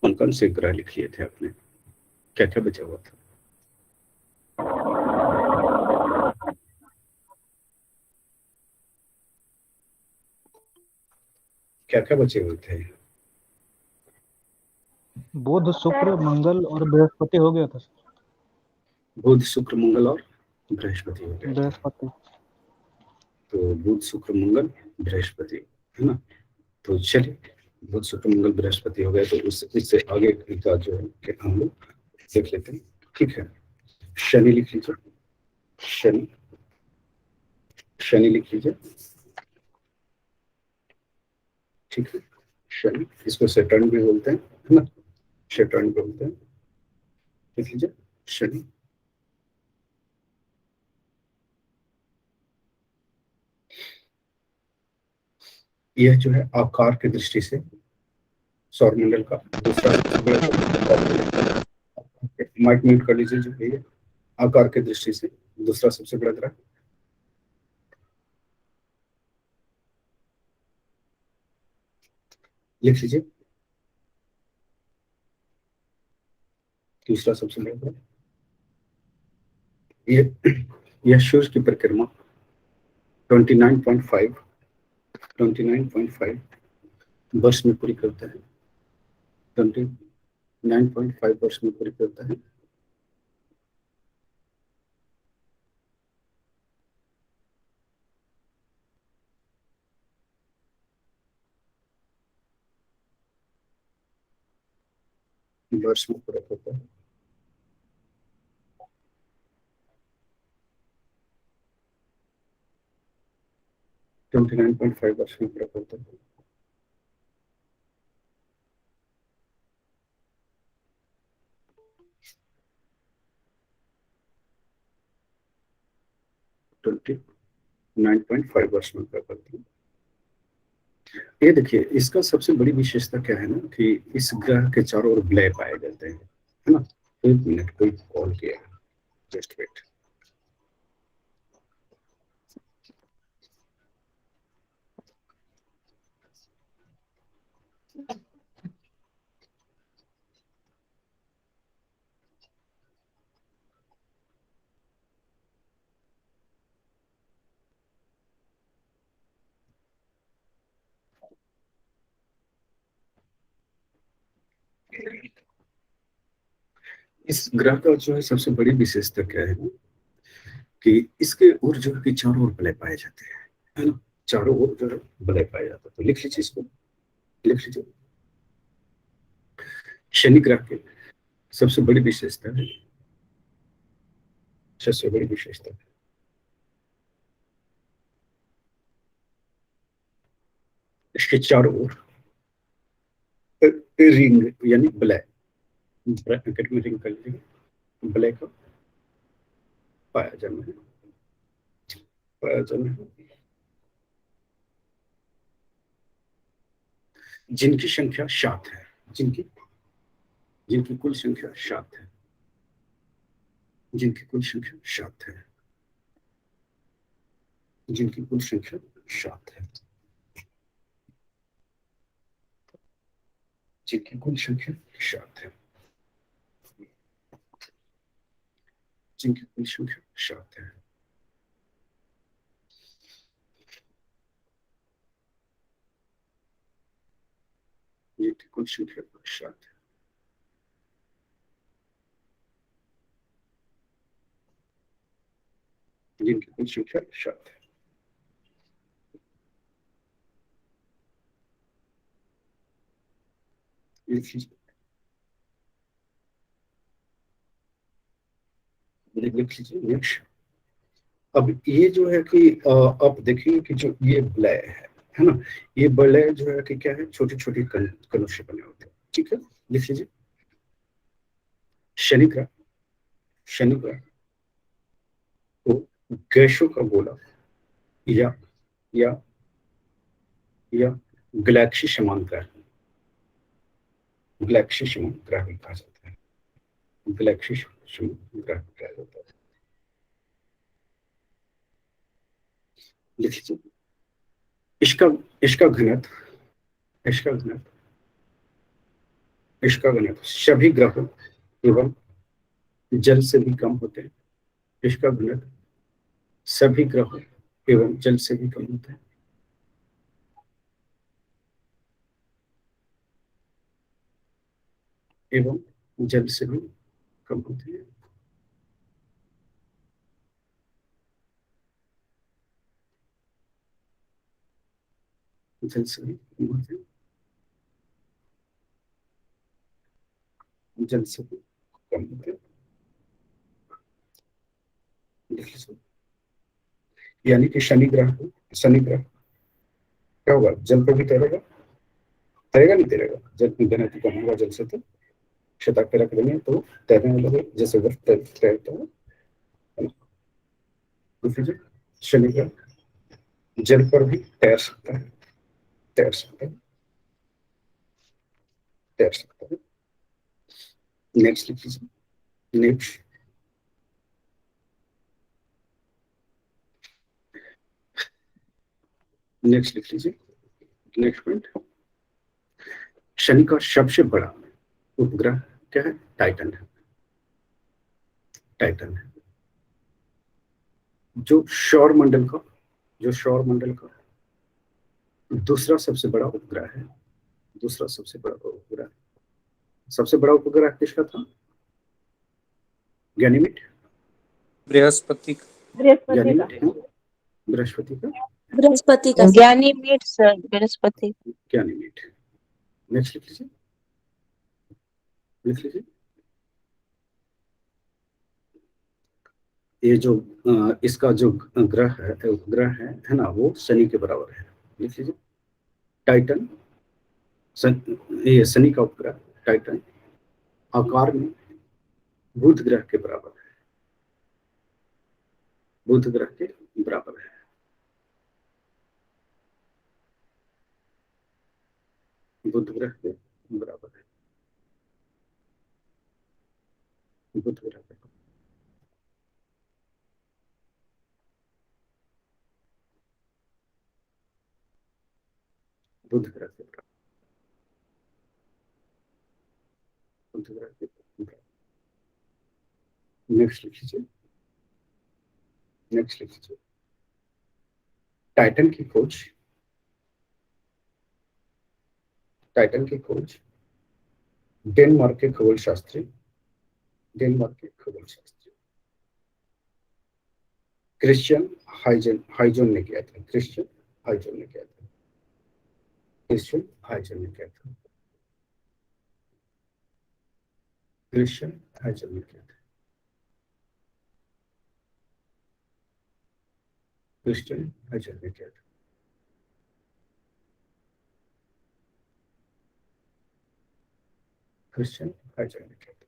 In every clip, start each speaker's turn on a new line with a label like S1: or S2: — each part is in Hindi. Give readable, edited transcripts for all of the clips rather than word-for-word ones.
S1: कौन कौन से ग्रह लिख लिए थे आपने? क्या क्या बचा हुआ था? क्या क्या बचे हुए थे?
S2: बुध, शुक्र, मंगल और बृहस्पति हो गया था सर।
S1: बुध, शुक्र, मंगल और बृहस्पति हो गया था।
S2: बृहस्पति।
S1: तो बुध, शुक्र, मंगल, बृहस्पति, है ना? तो चलिए, बुध, शुक्र, मंगल, बृहस्पति हो गए, तो इससे आगे का जो है कि हम लोग देख लेते हैं। ठीक है, शनि लिख लीजिए। शनि, शनि लिख लीजिए। ठीक है, शनि, इसको सैटर्न भी बोलते हैं, है ना? सैटर्न बोलते हैं। लिख लीजिए शनि। यह जो है आकार की दृष्टि से सौरमंडल का दूसरा सबसे बड़ा ग्रह। माइक म्यूट कर लीजिए जो है, आकार की दृष्टि से दूसरा सबसे बड़ा ग्रह। लिख लीजिए दूसरा सबसे बड़ा ग्रह। यह सूर्य की परिक्रमा 29.5 वर्ष में पूरी करता है। 29.5 वर्ष में पूरी करता है। वर्ष में पूरा करता है। ट्वेंटी 29.5 वर्ष में पूरा करता है। ट्वेंटी 9.5 वर्ष में पूरा करता है। ये देखिए, इसका सबसे बड़ी विशेषता क्या है ना, कि इस ग्रह के चारों ओर वलय पाए जाते हैं, है ना? एक मिनट, कोई कॉल किया है, जस्ट वेट। इस ग्रह का जो है सबसे बड़ी विशेषता क्या है ना, कि इसके ओर जो है कि चारों ओर वलय पाए जाते हैं, है ना? चारों ओर जो है वलय पाया जाता है। तो लिख लीजिए इसको, लिख लीजिए। शनि ग्रह की सबसे बड़ी विशेषता है, सबसे बड़ी विशेषता है इसके चारों ओर रिंग यानी वलय, ब्रैकेट में रिंग कर लीजिए, वलय का पाया जाना है, पाया जाना है। जिनकी संख्या 7 है, जिनकी जिनकी कुल संख्या 7 है, जिनकी कुल संख्या 7 है, जिनकी कुल संख्या 7 है, जिनकी कुल संख्या 7 है, जिनकी कुल संख्या 7 है। जिनकी कुल संख्या 7 है, जिनकी कुल संख्या 7 है। लिख लीजिए नेक्स्ट। अब ये जो है कि आप देखेंगे कि जो ये वलय है ना, ये वलय जो है कि क्या है, छोटी छोटी कणों से बने होते हैं। ठीक है, लिख लीजिए। शनि ग्रह, शनि ग्रह को गैसों का गोला या या या गैलेक्सी समान ग्रह, गैलेक्सी समान ग्रह भी कहा जाता है, गैलेक्सी समान ग्रह कहा जाता है। लिख लीजिए इसका इसका घनत्व, इसका घनत्व इसका घनत्व सभी ग्रहों एवं जल से भी कम होते हैं। इसका घनत्व सभी ग्रहों एवं जल से भी कम होता है। एवं जल से भी कम होते हैं। जल से भी कम होते हैं। जल से भी कम होते हैं। यानी कि शनि ग्रह क्या होगा, जल पर भी तैरेगा, तैरेगा नहीं तैरेगा, जल की घनत्व कम होगा जल से, तो शतक पे रख देंगे तो तैरने लगे जैसे बर्फ तैरता है ना। फिर शनि ग्रह जल पर भी तैर सकता है, तैर सकता है, तैर सकता है। नेक्स्ट लिख लीजिए। नेक्स्ट नेक्स्ट लिख लीजिए। नेक्स्ट पॉइंट, शनि का सबसे बड़ा उपग्रह क्या है? टाइटन है। टाइटन है जो सौर मंडल का दूसरा सबसे बड़ा उपग्रह है। दूसरा सबसे बड़ा उपग्रह। सबसे बड़ा उपग्रह किसका था? गैनीमेड।
S3: बृहस्पति
S1: गैनीमेड है बृहस्पति का।
S4: बृहस्पति का
S5: ज्ञानीमीड सर, बृहस्पति।
S1: गैनीमेड। नेक्स्ट लिख लीजिए। लिख लीजिए। ये जो इसका जो ग्रह है, उपग्रह है ना, वो शनि के बराबर है। लिख लीजिए। टाइटन, ये शनि का उपग्रह टाइटन आकार में बुध ग्रह के बराबर है। बुध ग्रह के बराबर है। बुध ग्रह के बराबर है। बुध ग्रह के बुध ग्रह के बराबर। बुध ग्रह के बराबर। नेक्स्ट लिख लीजिए। नेक्स्ट लिख लीजिए। टाइटन की खोज, टाइटन की खोज डेनमार्क के खगोल शास्त्री, डेनमार्क के खगोल शास्त्री क्रिश्चियन हाइजन ने किया था। क्रिश्चियन हाइजन ने किया था। क्रिश्चियन हाइजन ने किया था। क्रिश्चियन हाइजन ने किया था। क्रिश्चियन हाइजन ने किया था। क्रिश्चियन हाइजन ने किया था।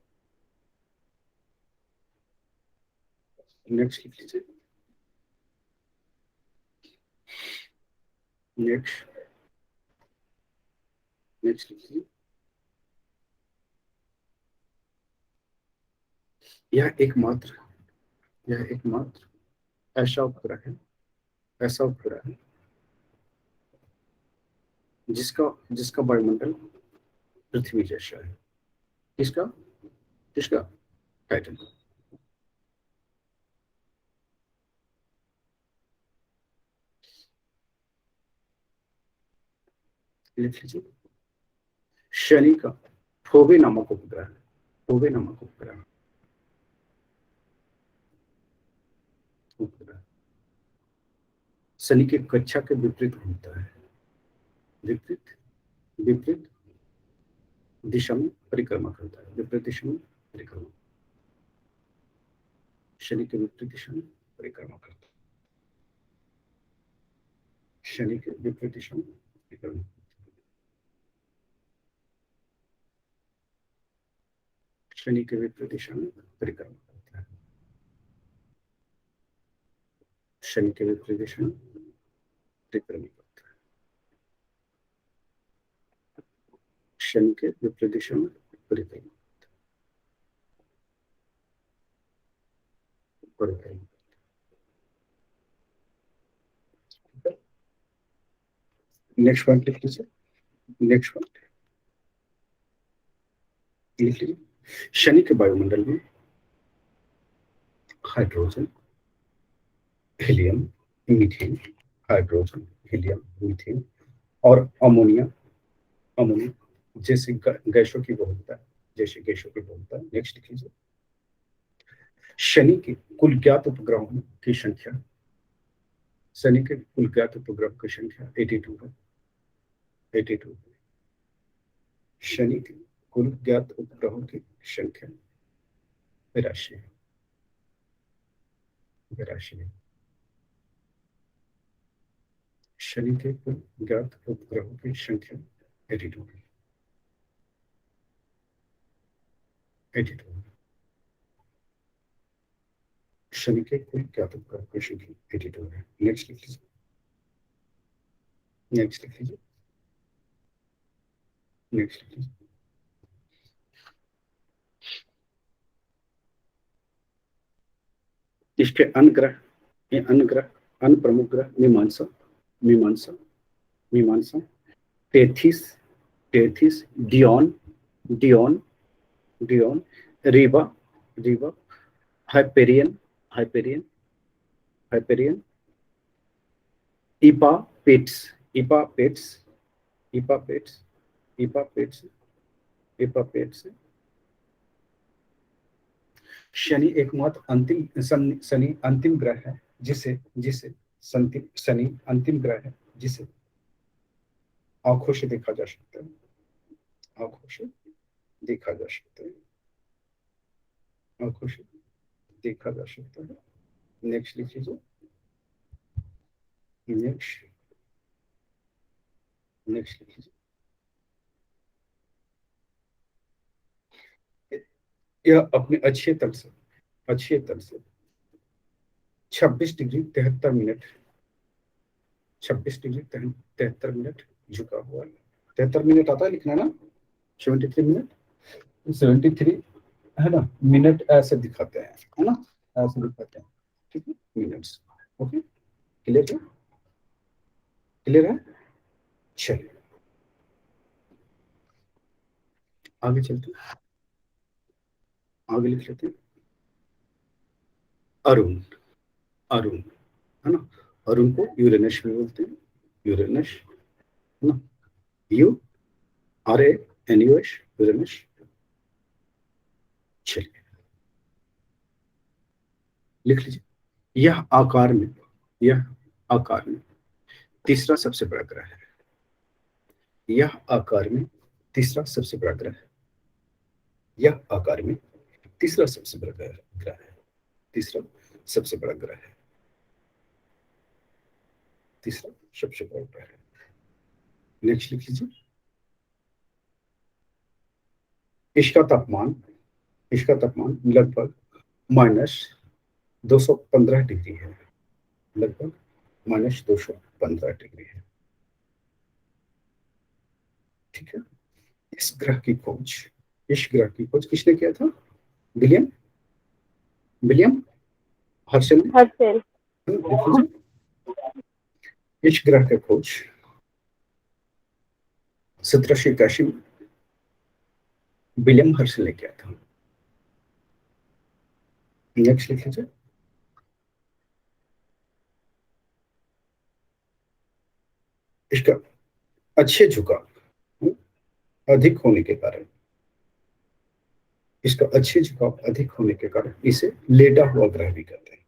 S1: नेक्स्ट लिख लीजिए। नेक्स्ट नेक्स्ट लिख लीजिए। यह एकमात्र ऐसा उपग्रह है, ऐसा उपग्रह है जिसका वायुमंडल पृथ्वी जैसा है। किसका? किसका? टाइटन। लिख लीजिए। शनि का फोबे नामक उपग्रह, फोबे नामक उपग्रह शनि की कक्षा के विपरीत घूमता है। विपरीत विपरीत दिशा में परिक्रमा करता है। विपरीत दिशा में परिक्रमा, शनि के विपरीत दिशा में परिक्रमा करता है। शनि के विपरीत दिशा में परिक्रमा, शनि के विपरीत दिशा में परिक्रमा करता है। शनि के विपरीत दिशा में परिक्रमा करता है। शनि के विपरीत दिशा में परिक्रमा करता है। नेक्स्ट पॉइंट लिख लीजिए। नेक्स्ट पॉइंट, लिख लीजिए। शनि के वायुमंडल में hydrogen, helium, methane, hydrogen, helium, methane और अमोनिया, अमोनिया जैसे गैसों की बहुलता है, जैसे गैसों की बहुलता है। नेक्स्ट लिख लीजिए। शनि के कुल ज्ञात उपग्रहों की संख्या, शनि के कुल ज्ञात उपग्रह की संख्या 82 है। 82। शनि के कुल ज्ञात उपग्रहों की संख्या 82 है। 82 है। शनि के कुल ज्ञात उपग्रहों की संख्या 82 है। 82 है। शनि के कुल ज्ञात उपग्रहों की संख्या 82 है। नेक्स्ट लिख लीजिए। नेक्स्ट लिख लीजिए। नेक्स्ट लिख लीजिए। इसके अन्य ग्रह, ये अन्य ग्रह, अन्य प्रमुख ग्रह Mimas, Mimas, Mimas, Tethys, Tethys, Dione, Dione, Dione, Rhea, Rhea, Hyperion, Hyperion, Hyperion, Iapetus, Iapetus, Iapetus, Iapetus, Iapetus. शनि एकमात्र अंतिम शनि अंतिम ग्रह है जिसे जिसे शनि अंतिम ग्रह है जिसे आंखों से देखा जा सकता है, आंखों से देखा जा सकता है, आंखों से देखा जा सकता है। नेक्स्ट लिख लीजिए। नेक्स्ट, नेक्स्ट लिख लीजिए। यह अपने अच्छे तल से, अच्छे तल से 26 डिग्री 73 मिनट, 26 डिग्री 73 मिनट झुका हुआ है। 73 मिनट आता है लिखना ना, 73 मिनट, 73 है ना मिनट ऐसे दिखाते हैं, है ना, ऐसे दिखाते हैं, ठीक है, मिनट्स। ओके, क्लियर है, क्लियर है। चलिए आगे चलते हैं, आगे लिख लेते हैं। अरुण, अरुण है ना, अरुण को यूरेनस भी बोलते हैं, यूरेनस है ना, URANUS, यूरेनस। चलिए लिख लीजिए। यह आकार में, यह आकार में तीसरा सबसे बड़ा ग्रह है। यह आकार में तीसरा सबसे बड़ा ग्रह है। यह आकार में तीसरा सबसे बड़ा ग्रह है। तीसरा सबसे बड़ा ग्रह है। तीसरा सबसे बड़ा ग्रह है। नेक्स्ट लिख लीजिए। इसका तापमान, इसका तापमान लगभग -215 डिग्री है, लगभग -215 डिग्री है। ठीक है। इस ग्रह की खोज, इस ग्रह की खोज किसने किया था? विलियम, विलियम हर्शल ने।
S5: हर्षल।
S1: इस ग्रह की खोज 1781 में विलियम हर्शल ने किया था। नेक्स्ट लिख लीजिए। इसका अच्छे झुकाव अधिक होने के कारण, इसका अच्छे झुकाव अधिक होने के कारण इसे लेटा हुआ ग्रह भी कहते हैं।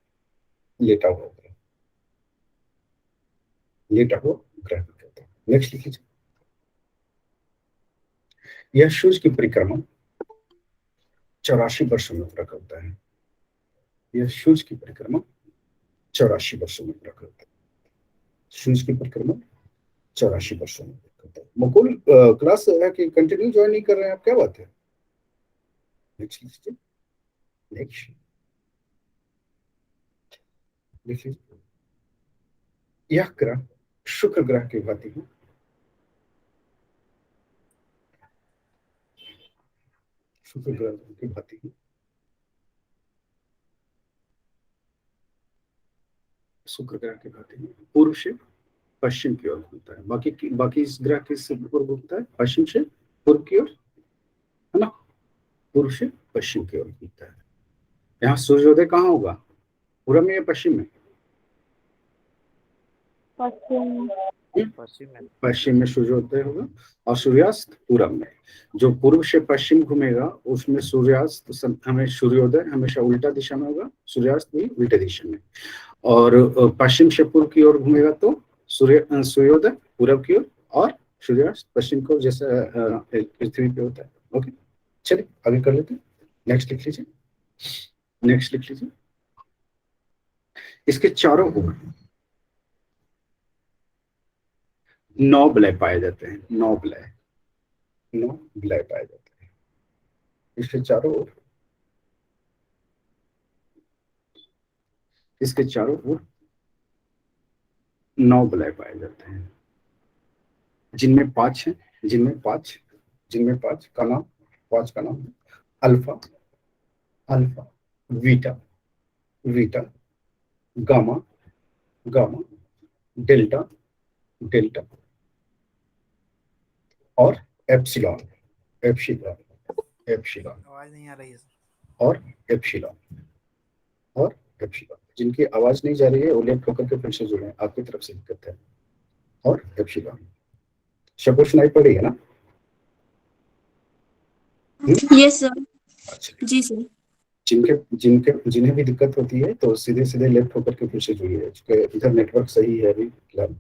S1: लेटा हुआ ग्रह, लेटा हुआ ग्रह भी कहते हैं। नेक्स्ट लिख लीजिए। यह सूर्य की परिक्रमा 84 वर्षों में पूरा करता है। यह सूर्य की परिक्रमा 84 वर्षों में पूरा करता है। सूर्य की परिक्रमा 84 वर्षों में पूरा करता है। मुकुल क्लास है कि कंटिन्यू ज्वाइन नहीं कर रहे हैं आप, क्या बात है? नेक्स्ट लीजिए। नेक्स्ट देखिए। यह ग्रह शुक्र ग्रह की भांति है। शुक्र ग्रह की भांति है। शुक्र ग्रह की भांति है। पूर्व से पश्चिम की ओर घूमता है। बाकी इस ग्रह किस पूर्व घूमता है? पश्चिम से पूर्व की ओर, है ना। पूर्व से पश्चिम की ओर घूमता है। यहाँ सूर्योदय कहाँ होगा, पूरब में या पश्चिम में?
S5: पश्चिम।
S1: पश्चिम में सूर्योदय होगा और सूर्यास्त पूरब में। जो पूर्व से पश्चिम घूमेगा उसमें सूर्यास्त हमें सूर्योदय हमेशा उल्टा दिशा में होगा, सूर्यास्त भी उल्टे दिशा में। और पश्चिम से पूर्व की ओर घूमेगा तो सूर्योदय पूरब की ओर और सूर्यास्त पश्चिम को, जैसा पृथ्वी पे होता है। ओके, चलिए आगे कर लेते हैं। नेक्स्ट लिख लीजिए, नेक्स्ट लिख लीजिए। इसके चारों ओर 9 वलय पाए जाते हैं, 9 वलय, 9 वलय पाए जाते हैं इसके चारों ओर। इसके चारों ओर 9 वलय पाए जाते हैं, जिनमें 5 हैं, जिनमें 5 का नाम, 5 का नाम है alpha, alpha, beta, beta, gamma, gamma, delta, delta और एप्सिलॉन, एप्सिलॉन, एप्सिलॉन।
S4: आवाज नहीं आ रही है सर।
S1: और एप्सिलॉन, और एप्सिलॉन। जिनकी आवाज नहीं जा रही है वो लेफ्ट होकर के फिर से जुड़े, आपकी तरफ से दिक्कत है। और एप्सिलॉन सबको सुनाई पड़ रही है ना?
S5: Yes sir.
S1: अच्छा,
S5: जी सर।
S1: जिन्हें भी दिक्कत होती है तो सीधे सीधे लेफ्ट होकर के फिर से जुड़िए, क्योंकि इधर नेटवर्क सही है अभी फिलहाल।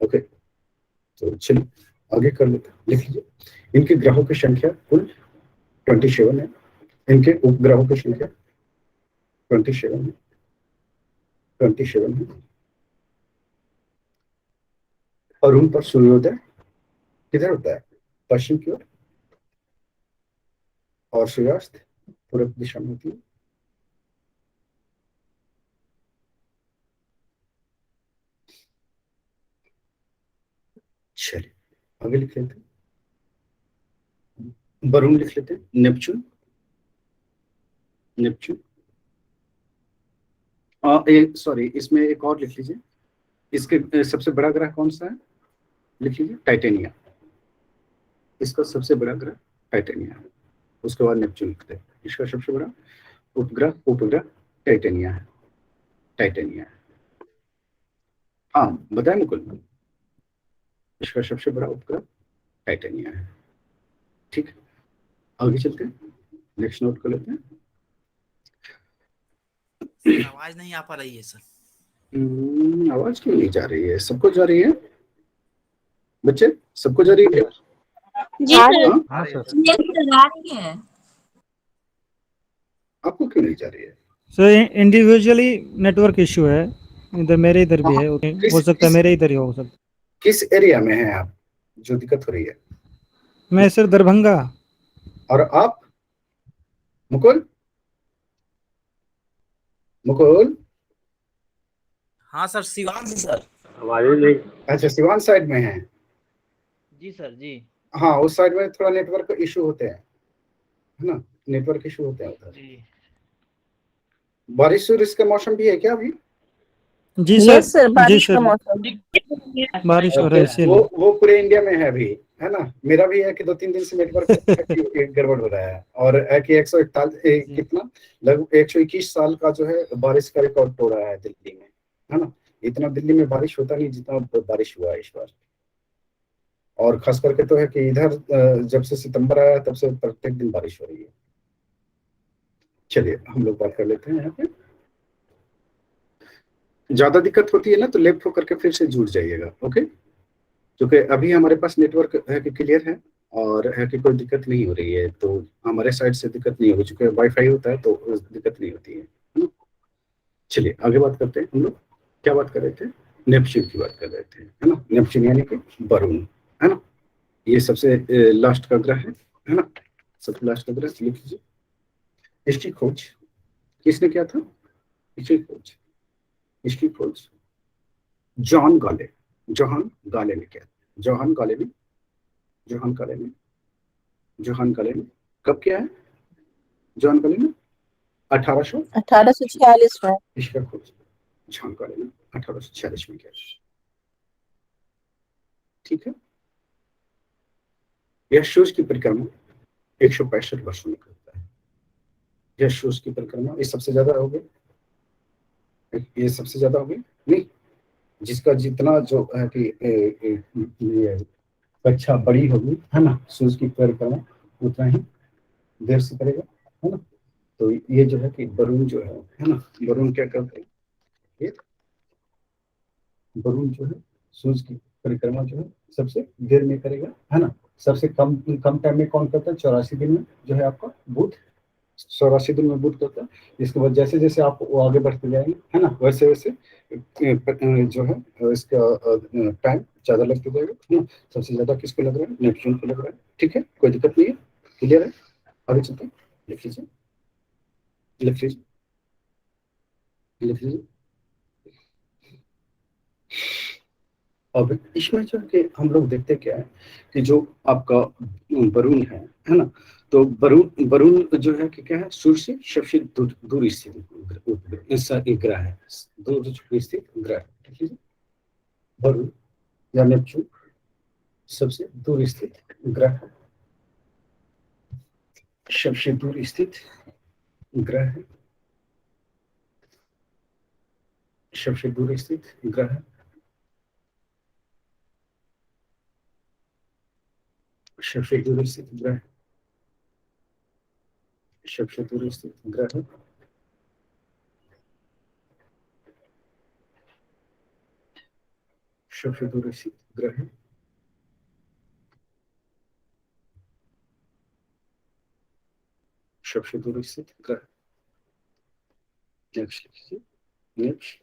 S1: ओके, तो चलिए आगे कर लेते हैं। लिख लीजिए, इनके ग्रहों की संख्या कुल 27 है। इनके उपग्रहों की संख्या 27 है, 27 है। और उन पर सूर्योदय किधर होता है, पश्चिम की ओर, और सूर्यास्त पूर्व दिशा में होती है। चलिए आगे लिख लेते हैं। वरुण लिख लेते हैं, नेपच्यून, नेपच्यून। सॉरी, इसमें एक और लिख लीजिए। इसके सबसे बड़ा ग्रह कौन सा है, लिख लीजिए टाइटेनिया। इसका सबसे बड़ा ग्रह टाइटेनिया है, उसके बाद नेपच्यून लिखते हैं। इसका सबसे बड़ा उपग्रह टाइटेनिया है, टाइटेनिया है। हाँ बताए मुकुल, इसका सबसे बड़ा उपग्रह टाइटेनिया है। ठीक है, आगे चलते हैं, नेक्स्ट नोट कर लेते हैं।
S4: आवाज नहीं आ पा रही है सर।
S1: आवाज क्यों नहीं जा रही है? सबको जा रही है बच्चे, सबको जा रही है?
S5: जी सर।
S2: हाँ सर।
S5: यस सर, आ रही है।
S1: आपको क्यों नहीं जा रही है?
S2: सर इंडिविजुअली नेटवर्क इशू है, इधर मेरे इधर भी है, हो सकता है मेरे इधर ही हो सकता।
S1: किस एरिया में है आप जो दिक्कत हो रही है?
S2: मैं सर दरभंगा।
S1: और आप मुकुल, मुकुल?
S4: हाँ सर, सिवान से सर।
S1: अच्छा, सिवान साइड में है।
S4: जी सर जी।
S1: हाँ, उस साइड में थोड़ा नेटवर्क इशू होते हैं, है ना, नेटवर्क इशू होते हैं उधर।
S4: जी
S1: बारिश का मौसम भी है क्या अभी?
S2: जी सर।
S5: यस सर,
S2: जी
S5: बारिश का
S2: सर,
S5: मौसम।
S2: बारिश हो रहा है इसीलिए।
S1: वो पूरे इंडिया में है अभी, है ना। मेरा भी है कि 2-3 दिन से नेटवर्क गड़बड़ हो रहा है, और है कि 141 कितना, लगभग 121 साल का जो है बारिश का रिकॉर्ड हो रहा है दिल्ली में, है ना। इतना दिल्ली में बारिश होता नहीं जितना बारिश हुआ है इस बार। और खास करके तो है कि इधर जब से सितंबर आया तब से प्रत्येक दिन बारिश हो रही है। चलिए हम लोग बात कर लेते हैं। यहाँ पे ज्यादा दिक्कत होती है ना तो लेफ्ट होकर के फिर से जुड़ जाइएगा। ओके, क्योंकि अभी हमारे पास नेटवर्क है कि क्लियर है, और है कि कोई दिक्कत नहीं हो रही है, तो हमारे साइड से दिक्कत नहीं होगी, चूंकि वाईफाई होता है तो दिक्कत नहीं होती है ना। चलिए आगे बात करते हैं। हम लोग क्या बात कर रहे थे, नेपच्यून की बात कर रहे थे, है ना। नेपच्यून यानी कि वरुण, है ना। ये सबसे लास्ट का ग्रह है ना, सबसे लास्ट का ग्रह। लिख लीजिए, इसकी खोज किसने किया था? इसकी खोज जॉन गाले, जोहान गाले ने किया। जोहान गाले ने, जोहान गाले ने, जोहान गाले ने कब किया है? जॉन गाले ने
S5: 1846 में।
S1: इसका खोज जॉन गाले ने 1846 में किया। ठीक है, यह सूर्य की परिक्रमा 165 वर्षों में करता है। या सूर्य की परिक्रमा, ये सबसे ज्यादा हो गई, ये सबसे ज्यादा हो गई नहीं, जिसका जितना जो है कि ये कक्षा बड़ी होगी, है ना, सूर्य की परिक्रमा उतना ही देर से करेगा, है ना। तो ये जो है कि वरुण जो है ना, वरुण क्या करते हैं, ये वरुण जो है सूर्य की परिक्रमा जो है सबसे देर में करेगा, है ना। सबसे कम कम टाइम में कौन करता है, 84 दिन में जो है आपका बुध, 84 दिन में बुध करता है। इसके बाद जैसे जैसे आप वो आगे बढ़ते जाएंगे, है ना, वैसे वैसे जो है इसका टाइम ज्यादा लगते जाएगा, है ना। सबसे ज्यादा किसको लग रहा है, नेपच्यून को लग रहा है, ठीक है, कोई दिक्कत नहीं है, क्लियर है। आगे चलते हैं, लिख लीजिए, लिख लीजिए, लिख लीजिए। अब इसमें जो है कि हम लोग देखते क्या है कि जो आपका वरुण है ना, तो वरुण वरुण जो है कि क्या है, सूर्य से सबसे दूर स्थित ऐसा एक ग्रह है, दूर स्थित ग्रह, ठीक है। वरुण या नेपच्यून सबसे दूर स्थित ग्रह है, सबसे दूर स्थित ग्रह है, सबसे दूर स्थित ग्रह है, सबसे दूर स्थित ग्रह, सबसे दूर स्थित ग्रह है, सबसे दूर स्थित ग्रह है, सबसे दूर स्थित ग्रह। नेक्स्ट लिखिए, नेक्स्ट,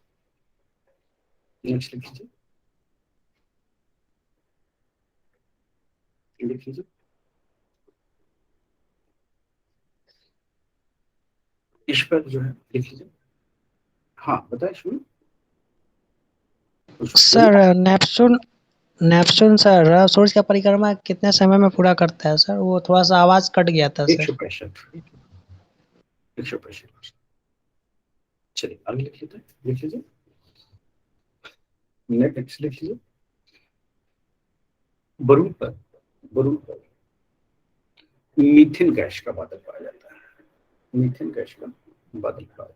S1: नेक्स्ट लिखिए, लिख लीजिए। इस पर जो है लिख लीजिए, हाँ बताए शुरू।
S6: सर नेपच्यून नेपच्यून सर सूर्य का परिक्रमा कितने समय में पूरा करता है सर? वो थोड़ा सा आवाज कट गया था सर।
S1: 165, 165। चलिए आगे लिख लेते हैं, लिख लीजिए, नेक्स्ट लिख लीजिए। वरुण पर मीथेन गैस का बादल पाया जाता है, मीथेन गैस का बादल पाया,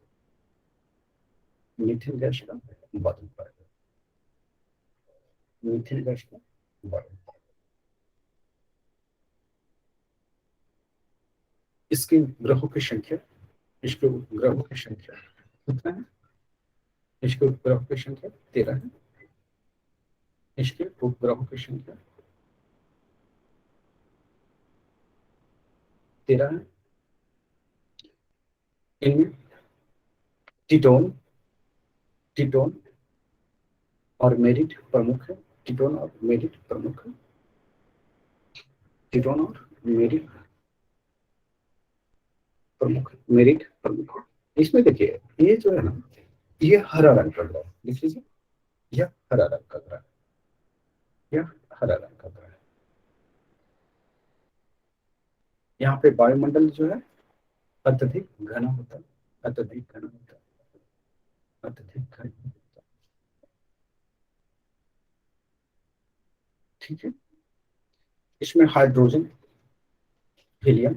S1: मीथेन गैस का बादल पाया, मीथेन गैस का बादल। इसके ग्रहों की संख्या, इसके ग्रहों की संख्या कितना है, इसके उपग्रहों की संख्या 13 है, इसके उपग्रहों की संख्या 13 है। इनमें टिटोन, टिटोन और मेरिट प्रमुख है, टिटोन और मेरिट प्रमुख है, टिटोन और मेरिट प्रमुख, मेरिट प्रमुख है। इसमें देखिए ये जो है ना, ये हरा रंग का ग्रह, लिख लीजिए, यह हरा रंग का ग्रह, यह हरा रंग का ग्रह। यहाँ पे वायुमंडल जो है अत्यधिक घना होता है, अत्यधिक घना होता है, अत्यधिक घना होता है, ठीक है। इसमें हाइड्रोजन, हीलियम,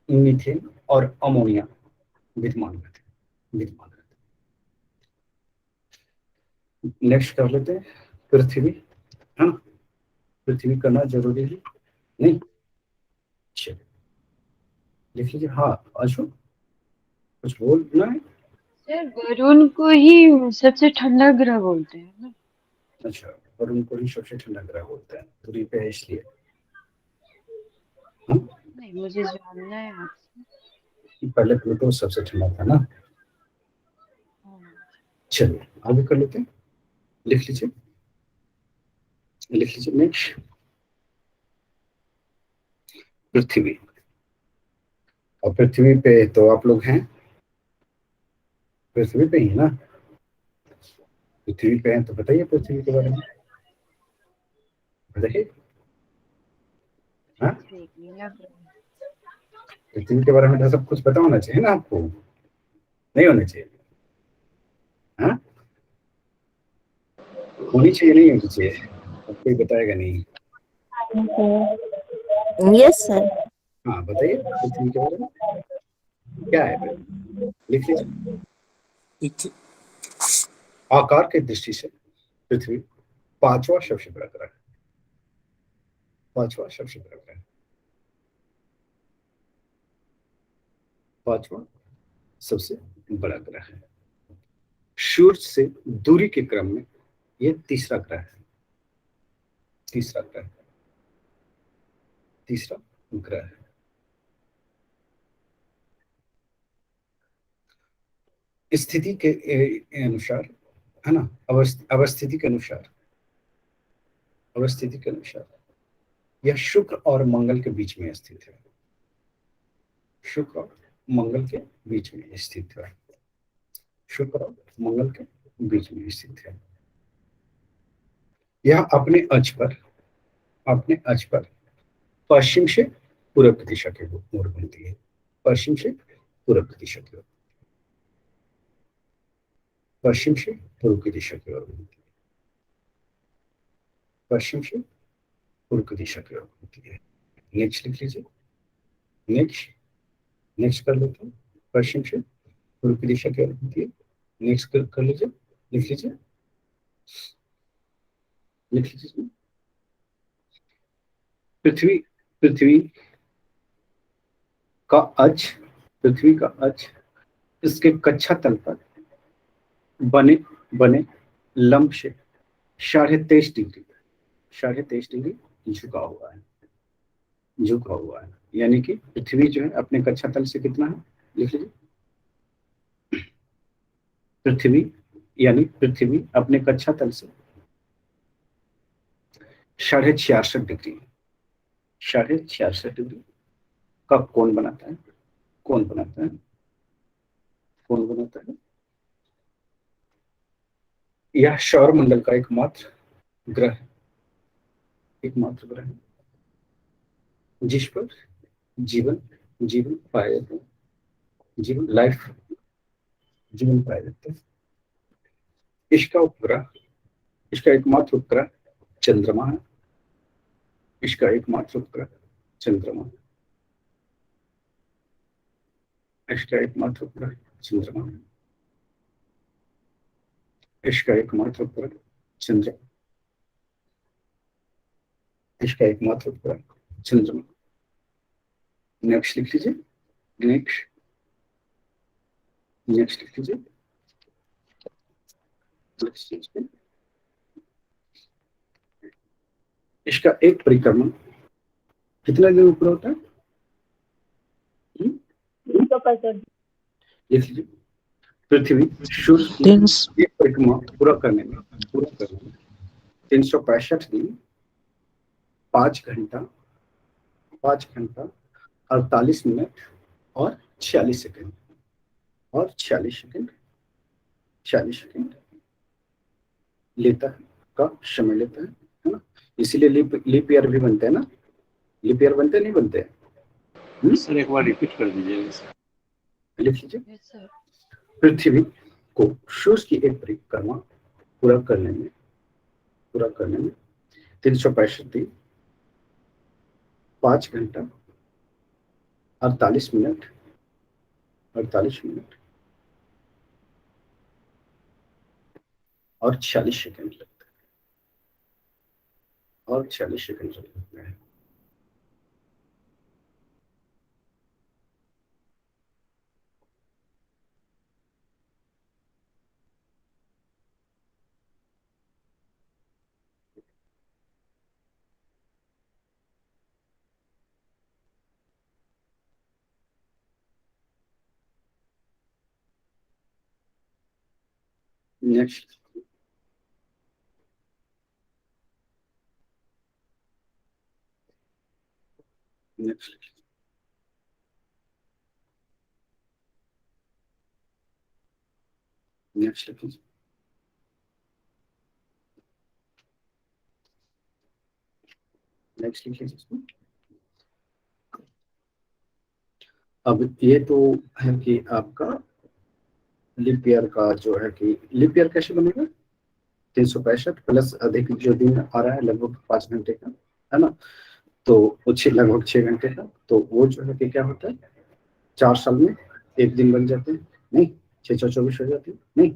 S1: मीथेन और अमोनिया विद्यमान रहते हैं, विद्यमान रहते हैं। नेक्स्ट कर लेते हैं पृथ्वी, है ना, पृथ्वी करना जरूरी है नहीं, चलिए लिख लीजिए। हाँ अशोक कुछ बोलना है।
S7: सर वरुण को ही सबसे ठंडा ग्रह बोलते हैं ना?
S1: अच्छा, वरुण को ही सबसे ठंडा ग्रह बोलते हैं, दूरी पे है इसलिए। हाँ?
S7: नहीं, मुझे जानना है आपसे।
S1: पहले प्लूटो सबसे ठंडा था ना। चलिए आगे कर लेते हैं, लिख लीजिए, लिख लीजिए। नेक्स्ट पृथ्वी, और पृथ्वी पे तो आप लोग हैं, पृथ्वी पे ही ना, पृथ्वी पे हैं तो बताइए पृथ्वी के बारे में, बताइए। हाँ पृथ्वी के बारे में तो सब कुछ पता होना चाहिए ना आपको, नहीं होना चाहिए? हाँ होनी चाहिए, नहीं होनी चाहिए? अब कोई बताएगा नहीं।
S5: Yes sir.
S1: हाँ बताइए पृथ्वी के बारे में क्या है पृथ्वी? लिख लीजिए।
S3: इति-
S1: आकार की दृष्टि से पृथ्वी पांचवा सबसे बड़ा ग्रह है। पांचवा सबसे बड़ा ग्रह है। पांचवा सबसे बड़ा ग्रह है। सूर्य से दूरी के क्रम में यह तीसरा ग्रह है। तीसरा ग्रह, तीसरा ग्रह है। स्थिति के अनुसार है ना, अवस्थिति के अनुसार, अवस्थिति के अनुसार यह शुक्र और मंगल के बीच में स्थित है। शुक्र और मंगल के बीच में स्थित है। शुक्र और मंगल के बीच में स्थित है। यह अपने अक्ष पर, अपने अक्ष पर पश्चिम से पूर्व की दिशा की ओर घूमती है। पश्चिम से पूर्व की दिशा की ओर, पश्चिम से पूर्व की दिशा की ओर घूमती है। पश्चिम से पूर्व की दिशा की ओर घूमती है। नेक्स्ट लिख लीजिए। नेक्स्ट, नेक्स्ट कर लेते हैं। पश्चिम से पूर्व की दिशा की ओर घूमती है। नेक्स्ट कर लीजिए, लिख लीजिए, लिख लीजिए। पृथ्वी, पृथ्वी का अक्ष, पृथ्वी का अक्ष इसके कक्षा तल पर बने बने लंब से 23.5 डिग्री, 23.5 डिग्री झुका हुआ है। झुका हुआ है यानी कि पृथ्वी जो है अपने कक्षा तल से कितना है, लिख लीजिए। पृथ्वी यानी पृथ्वी अपने कक्षा तल से 66.5 डिग्री, 66.5 डिग्री का कोण बनाता है। कोण बनाता है, कोण बनाता है। यह सौर मंडल का एकमात्र ग्रह है, एकमात्र ग्रह है जिस पर जीवन, जीवन पाया जाता है। जीवन, लाइफ, जीवन पाया जाता है। इसका उपग्रह, इसका एकमात्र उपग्रह चंद्रमा है। इसका एकमात्र उपग्रह चंद्रमा है। इसका एकमात्र उपग्रह चंद्रमा है। इसका एकमात्र उपग्रह चंद्रमा, इसका एकमात्र उपग्रह चंद्रमा। नेक्स्ट लिख लीजिए। नेक्स्ट, नेक्स्ट लिख लीजिए। इसका एक परिक्रमण कितना दिन ऊपर होता है? लिख लीजिए। पृथ्वी सूर्य की एक परिक्रमा पूरा करने में 365 दिन 5 घंटा 48 मिनट और 46 सेकंड और 46 सेकंड, 46 सेकंड लेता है, का समय लेता है ना। इसीलिए लीप ईयर भी बनते हैं ना। लीप ईयर बनते नहीं बनते?
S8: सर एक बार रिपीट कर दीजिएगा।
S1: लिख लीजिए। पृथ्वी को सूर्य की एक परिक्रमा पूरा करने में 365 दिन 5 घंटा 48 मिनट और 46 सेकंड लगता है, और 46 सेकंड लगता है। नेक्स्ट, नेक्स्ट, नेक्स्ट लिखिए। नेक्स्ट लिखिए। अब ये तो है कि आपका लीप ईयर का जो है कि लीप ईयर कैसे बनेगा? 365 प्लस अधिक जो दिन आ रहा है लगभग 5 घंटे का, है ना। तो वो लगभग 6 घंटे का, तो वो जो है कि क्या होता है 4 साल में एक दिन बन जाते हैं, नहीं 6 24 हो जाते हैं, नहीं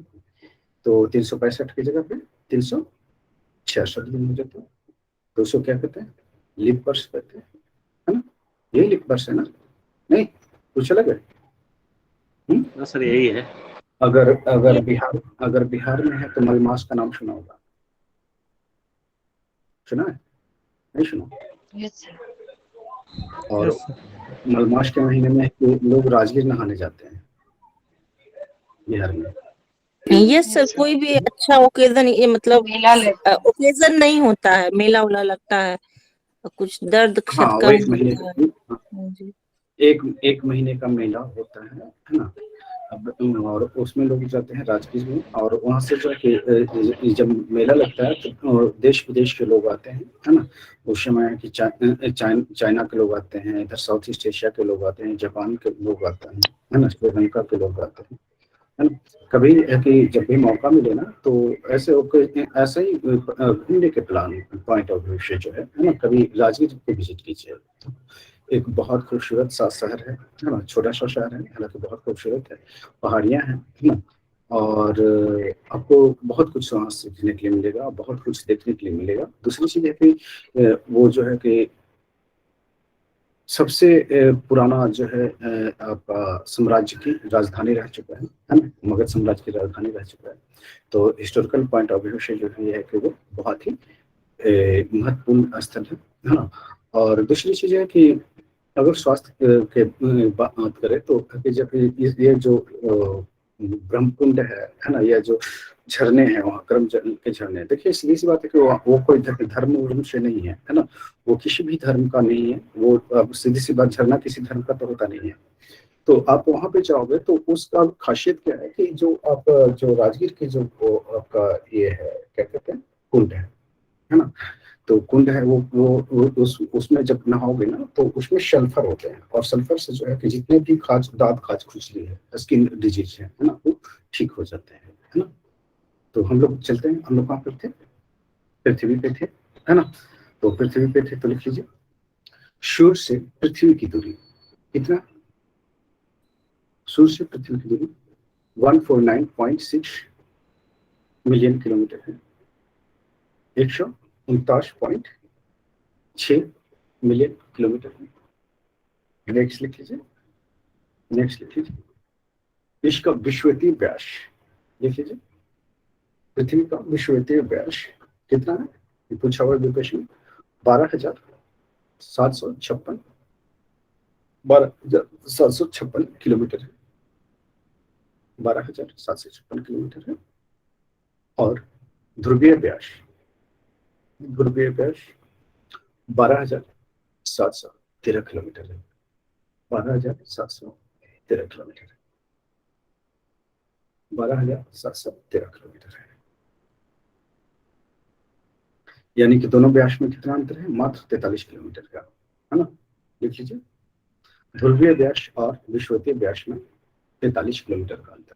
S1: तो 365 की जगह पे 366 दिन हो जाते हैं। तो उसको क्या कहते हैं, लीप वर्ष कहते हैं, है ना, यही लीप वर्ष है ना, नहीं कुछ अलग है।
S8: सर यही है।
S1: अगर बिहार में है तो मलमास का नाम सुना होगा, सुना है, नहीं सुना?
S7: Yes sir.
S1: और
S2: यस सर।
S1: मलमास के महीने में लोग राजगीर नहाने जाते हैं बिहार में।
S9: यस सर, कोई भी अच्छा ओकेजन, ये मतलब
S7: मेला लगता है।
S9: ओकेजन नहीं होता है, मेला उला लगता है, कुछ दर्द
S1: हाँ
S9: क्षत
S1: वो
S9: कम
S1: एक महीने
S9: होता है।
S1: का,
S9: हाँ जी।
S1: एक महीने का मेला होता है ना। अब और उसमें लोग जाते हैं राजगीर में, और वहाँ से जो है कि जब मेला लगता है तो देश विदेश के लोग आते हैं, है ना। उस समय कि चाइना के लोग आते हैं, इधर साउथ ईस्ट एशिया के लोग आते हैं, जापान के लोग आते हैं, है ना, श्रीलंका के लोग आते हैं, है ना। कभी है कि जब भी मौका मिले ना तो ऐसे ही घूमने के प्लान पॉइंट ऑफ व्यू से जो है ना, कभी राजगीर को विजिट कीजिए। एक बहुत खूबसूरत सा शहर है ना, छोटा सा शहर है, हालांकि बहुत खूबसूरत है, पहाड़ियां हैं, है ना। और आपको बहुत कुछ वहाँ सीखने के लिए मिलेगा, बहुत कुछ देखने के लिए मिलेगा। दूसरी चीज है कि वो जो है कि सबसे पुराना जो है आपका साम्राज्य की राजधानी रह चुका है ना, मगध साम्राज्य की राजधानी रह चुका है। तो हिस्टोरिकल पॉइंट ऑफ व्यू से जो है कि वो बहुत ही महत्वपूर्ण स्थल है ना। और दूसरी चीज है कि अगर स्वास्थ्य के बात करें तो जब ये जो ब्रह्मकुंड है ना, यह जो झरने हैं वहाँ गर्म जल के झरने, देखिए सीधी सी बात है कि वो कोई धर्म वर्म से नहीं है ना, वो किसी भी धर्म का नहीं है, वो अब सीधी सी बात, झरना किसी धर्म का तो होता नहीं है। तो आप वहां पे जाओगे तो उसका खासियत क्या है कि जो आप जो राजगीर की जो आपका ये है क्या कहते हैं कुंड है ना। तो कुंड है वो उसमें जब नहाओगे ना तो उसमें सल्फर होते हैं, और सल्फर से जो है कि जितने भी दांत खाज खुजली है, स्किन डिजीज है ना, वो ठीक हो जाते हैं, है ना। तो हम लोग चलते हैं, हम लोग कहाँ पे थे, पृथ्वी पे थे, है ना। तो पृथ्वी पे थे तो लिख लीजिए, सूर्य से पृथ्वी की दूरी कितना, सूर्य से पृथ्वी की दूरी 149.6 मिलियन किलोमीटर है, 149.6 मिलियन किलोमीटर है। नेक्स्ट लिख लीजिए, नेक्स्ट लिख लीजिए, इसका विश्वविद्युतीय व्यास लिख लीजिए, पृथ्वी का विश्वविद्युतीय व्यास कितना है, ये पूछा हुआ क्वेश्चन, 12,756 किलोमीटर है, 12,756 किलोमीटर है। और ध्रुवीय व्यास 12,713 किलोमीटर है, 12,713 किलोमीटर है, 12,713 किलोमीटर है। यानी कि दोनों व्यास में कितना अंतर है, मात्र 43 किलोमीटर का, है ना। लिख लीजिए, ध्रुवीय व्यास और विश्वविद्युतीय व्यास में 43 किलोमीटर का अंतर।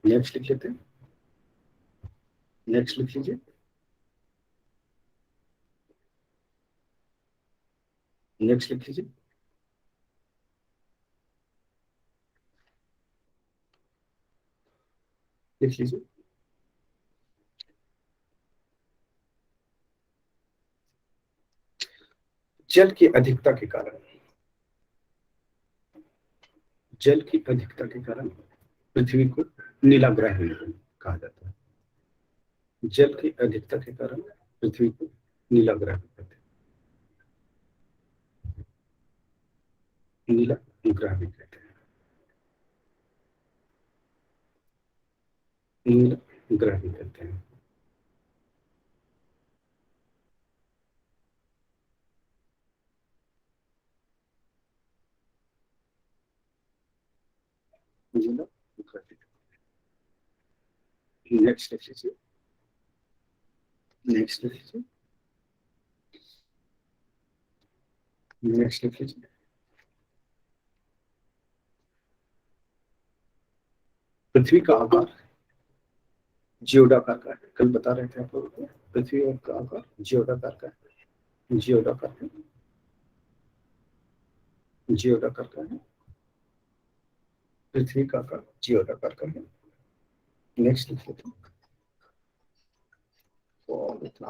S1: नेक्स्ट लिख लेते हैं, नेक्स्ट लिख लीजिए, नेक्स्ट लिख लीजिए, लिख लीजिए, जल की अधिकता के कारण, जल की अधिकता के कारण पृथ्वी को नीला ग्रह कहा जाता है। जल की अधिकता के कारण पृथ्वी को नीला ग्रह कहते हैं, नीला ग्रह भी कहते हैं, नीला ग्रह भी कहते हैं। नीला ग्रह भी। नेक्स्ट लिख लीजिए, नेक्स्ट लिख लीजिए, नेक्स्ट लिख लीजिए, पृथ्वी का आकार जियोडाकार का है, कल बता रहे थे आप लोगों को, पृथ्वी का आकार जियोडाकार का है। जियोडाकर है, जियोडाकर का है, पृथ्वी का आकार जियोडाकर का है। नेक्स्ट लिख लेते हैं। तो इतना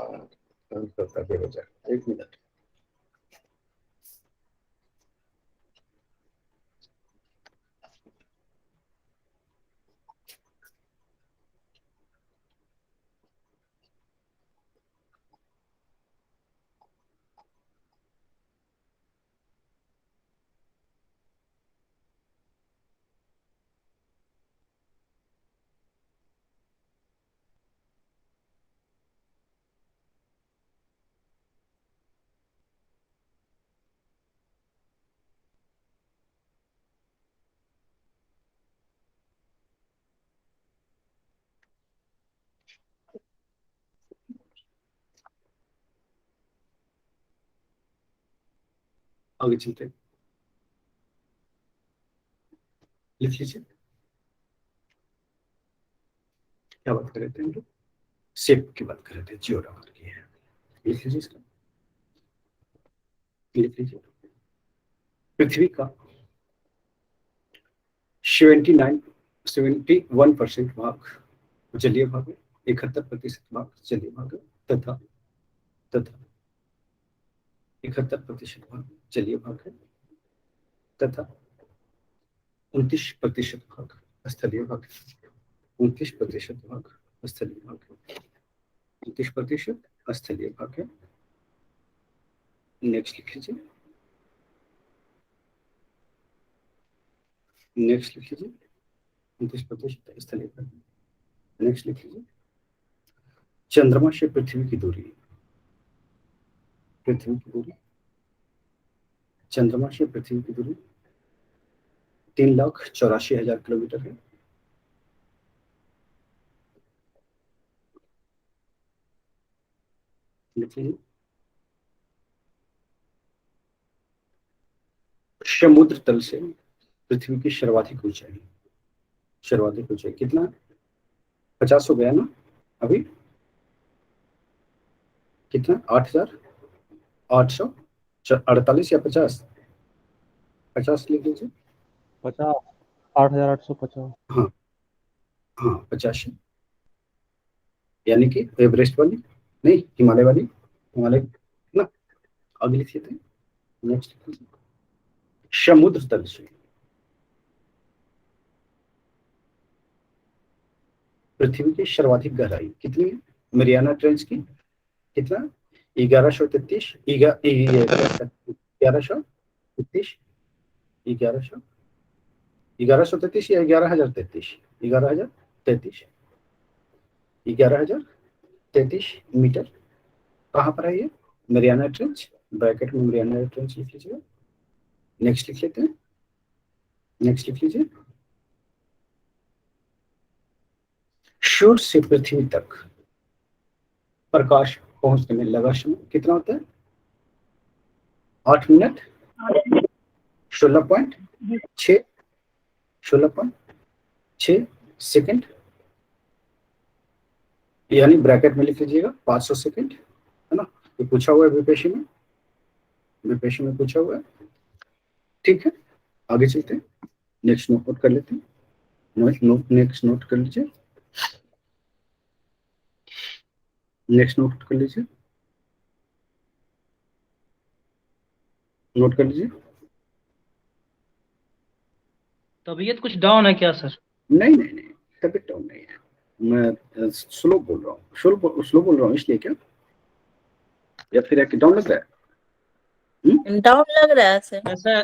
S1: करता बेरोजगार, एक मिनट। आगे चलते हैं, लिख लीजिए। क्या बात कर रहे थे हम लोग? शेप की बात कर रहे थे, जियोडाकर की है। लिख लीजिए इसका, लिख लीजिए। पृथ्वी का 71% भाग जलीय भाग है, 71% भाग जलीय भाग है, तथा 71% भाग जलीय भाग है, तथा 29% भाग स्थलीय भाग है। 29% भाग स्थलीय भाग है, 29% स्थलीय भाग है। नेक्स्ट लिख लीजिए, नेक्स्ट लिख लीजिए। 29% स्थलीय भाग। नेक्स्ट लिख लीजिए। चंद्रमा से पृथ्वी की दूरी, पृथ्वी की दूरी, चंद्रमा से पृथ्वी की दूरी 3,84,000 किलोमीटर है। लिख लीजिए। समुद्र तल से पृथ्वी की सर्वाधिक ऊंचाई, सर्वाधिक ऊंचाई कितना? 50 हो गया ना अभी? कितना? 8,848 या 50? 50 लिख लीजिए।
S2: 50, 8,850।
S1: हाँ हाँ 50, यानी कि एवरेस्ट वाली नहीं, हिमालय वाली, हिमालय ना। आगे लिखिए थे। नेक्स्ट समुद्र तल से पृथ्वी की सर्वाधिक गहराई कितनी है? मरियाना ट्रेंच की कितना? 1133, 1133, 1133 या 11,033, 11,033, 11,033 मीटर। कहाँ पर है ये? मरियाना ट्रेंच, ब्रैकेट में मरियाना ट्रेंच लिख लीजिए। नेक्स्ट लिख लेते हैं, नेक्स्ट लिख लीजिए। सूर्य से पृथ्वी तक प्रकाश पहुंचने में लगा समय कितना होता है? 8 मिनट 16.6 सेकंड, यानी ब्रैकेट में लिख लीजिएगा 500 सेकंड, है ना? ये पूछा हुआ है विपेशी में, विपेशी में पूछा हुआ है। ठीक है, आगे चलते हैं। नेक्स्ट नोट कर लेते हैं, नेक्स्ट नोट कर लीजिए, नेक्स्ट नोट कर लीजिए, नोट कर लीजिए।
S6: तबीयत कुछ डाउन है क्या सर?
S1: नहीं नहीं नहीं, तबीयत डाउन नहीं है, मैं स्लो बोल रहा हूँ, स्लो बोल रहा हूँ इसलिए क्या, या फिर डाउन लग रहा है?
S9: डाउन लग रहा है सर।
S6: ऐसा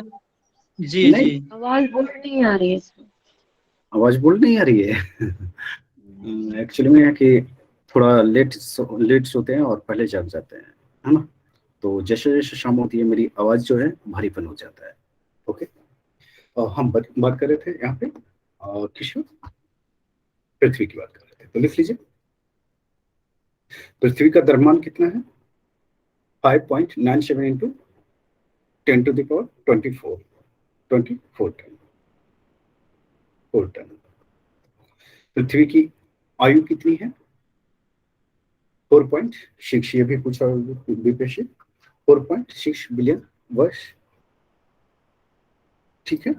S6: जी
S1: नहीं,
S6: जी।
S7: आवाज बोल नहीं आ रही है सर।
S1: आवाज बोल नहीं आ रही है। एक्चुअली में है कि थोड़ा लेट सोते हैं और पहले जाग जाते हैं, है ना? तो जैसे जैसे शाम होती है मेरी आवाज जो है भारीपन हो जाता है। ओके, और हम बात कर रहे थे यहाँ पे किस पृथ्वी की बात कर रहे थे, तो लिख लीजिए। पृथ्वी का द्रव्यमान कितना है? 5.97 into 10 to the power 24 ton, 4 ton. पृथ्वी की आयु कितनी है? 4.6, ये भी पूछा विपेशी। 4.6 बिलियन वर्ष। ठीक है।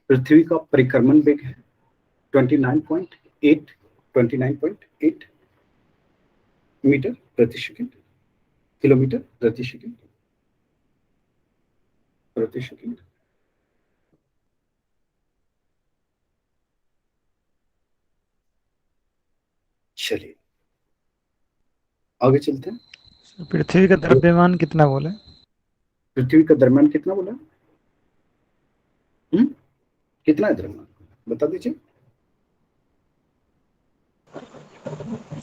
S1: पृथ्वी का परिक्रमण वेग है 29.8 मीटर प्रति सेकंड, किलोमीटर प्रति सेकंड, चलिए आगे चलते हैं।
S2: पृथ्वी का द्रव्यमान कितना बोले?
S1: पृथ्वी का द्रव्यमान कितना बोला? कितना है द्रव्यमान बता दीजिए।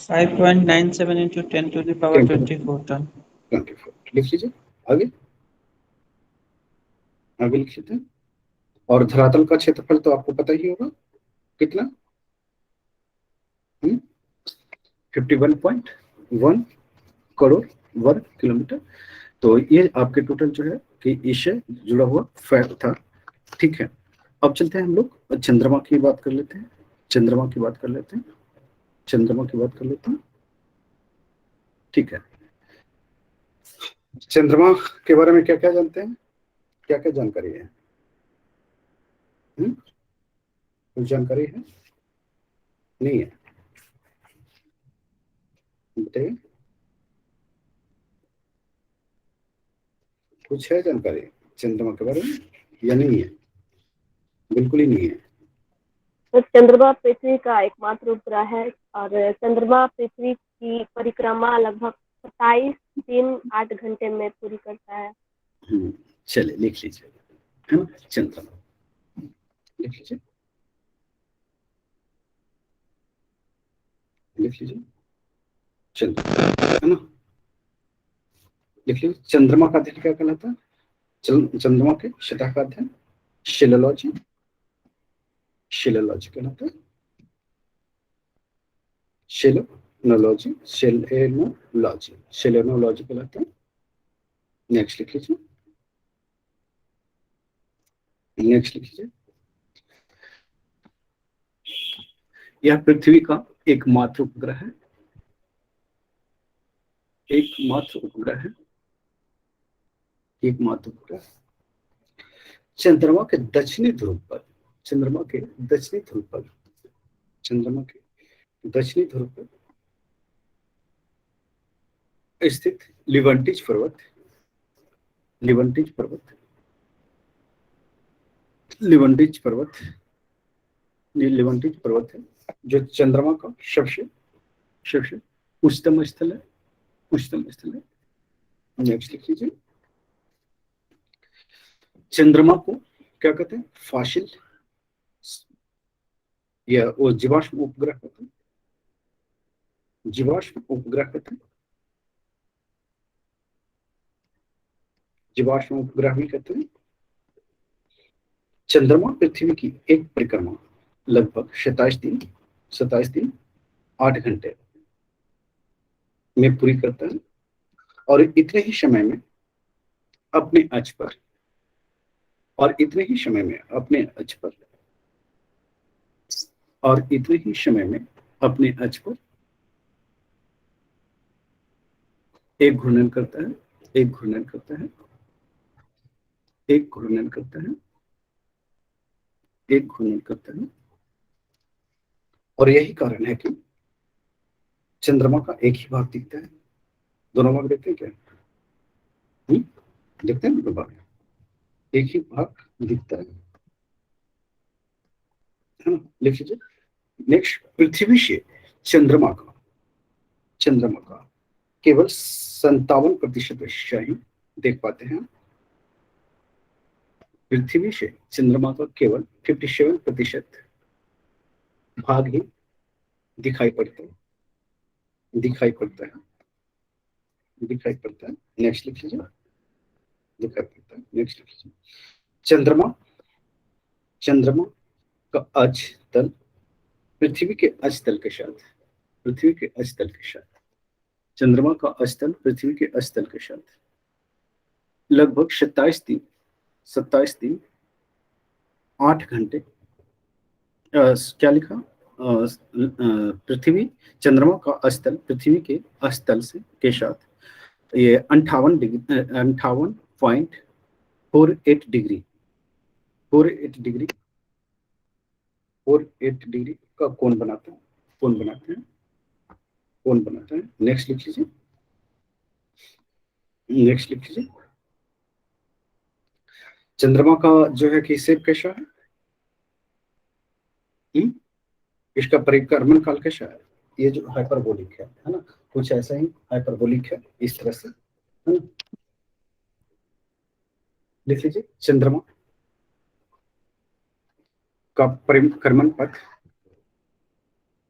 S3: 5.97 into 10 to the power 24 ton।
S1: 24 लिख लीजिए। आगे लिख लेते हैं। और धरातल का क्षेत्रफल तो आपको पता ही होगा कितना, 51.1 करोड़ वर्ग किलोमीटर। तो ये आपके टोटल जो है कि इससे जुड़ा हुआ फैक्ट था। ठीक है। अब चलते हैं हम लोग चंद्रमा की बात कर लेते हैं। ठीक है। चंद्रमा के बारे में क्या क्या जानते हैं, क्या क्या जानकारी है? कुछ जानकारी है? नहीं है? बताइए, कुछ है जानकारी चंद्रमा के बारे में या नहीं है? बिल्कुल ही नहीं है।
S9: तो चंद्रमा पृथ्वी का एकमात्र उपग्रह है और चंद्रमा पृथ्वी की परिक्रमा लगभग 27 दिन 8 घंटे में पूरी करता है।
S1: चलिए लिख लीजिए, है ना, चंद्रमा लिख लीजिए, चंद्रमा, है ना, लिख लीजिए। चंद्रमा का अध्ययन क्या कहलाता है? चंद्रमा के सतह का अध्ययन शिलालॉजी कहलाता है। सेलेनोलॉजी कहलाता है। नेक्स्ट लिख लीजिए, यह पृथ्वी का एकमात्र उपग्रह है। चंद्रमा के दक्षिणी ध्रुव पर स्थित लिवेंटिज पर्वत है जो चंद्रमा का सबसे उच्चतम स्थल है। नेक्स्ट लिख लीजिए। चंद्रमा को क्या कहते हैं? फासिल या वो जीवाश्म उपग्रह कहते हैं। जीवाश्म उपग्रह भी कहते हैं। चंद्रमा पृथ्वी की एक परिक्रमा लगभग 27 दिन 8 घंटे में पूरी करता है और इतने ही समय में अपने अक्ष पर एक घूर्णन करता है। और यही कारण है कि चंद्रमा का एक ही भाग दिखता है। दोनों भाग देखते हैं क्या? देखते हैं दोनों भाग, एक ही भाग दिखता है ना। लिख लीजिए। नेक्स्ट, पृथ्वी से चंद्रमा का केवल 57% हिस्सा ही देख पाते हैं। पृथ्वी से चंद्रमा का केवल 57% भाग ही दिखाई पड़ता है। नेक्स्ट लिख लीजिए। नेक्स्ट लिख लीजिए। चंद्रमा का अक्ष तल पृथ्वी के अक्ष तल के साथ चंद्रमा का अक्ष तल पृथ्वी के अक्ष तल के साथ लगभग 27 दिन 8 घंटे क्या लिखा? चंद्रमा का अक्ष तल पृथ्वी के अक्ष तल के साथ ये 58.48 डिग्री 48 डिग्री का कोण बनाता है, कोण बनाता है। नेक्स्ट लिख लीजिए, चंद्रमा का जो है कि शेप कैसा है, इसका परिक्रमण काल कैसा है, ये जो हाइपरबोलिक है ना, कुछ ऐसा ही हाइपरबोलिक है, इस तरह से, है ना। लिख लीजिए, चंद्रमा का परिक्रमण पथ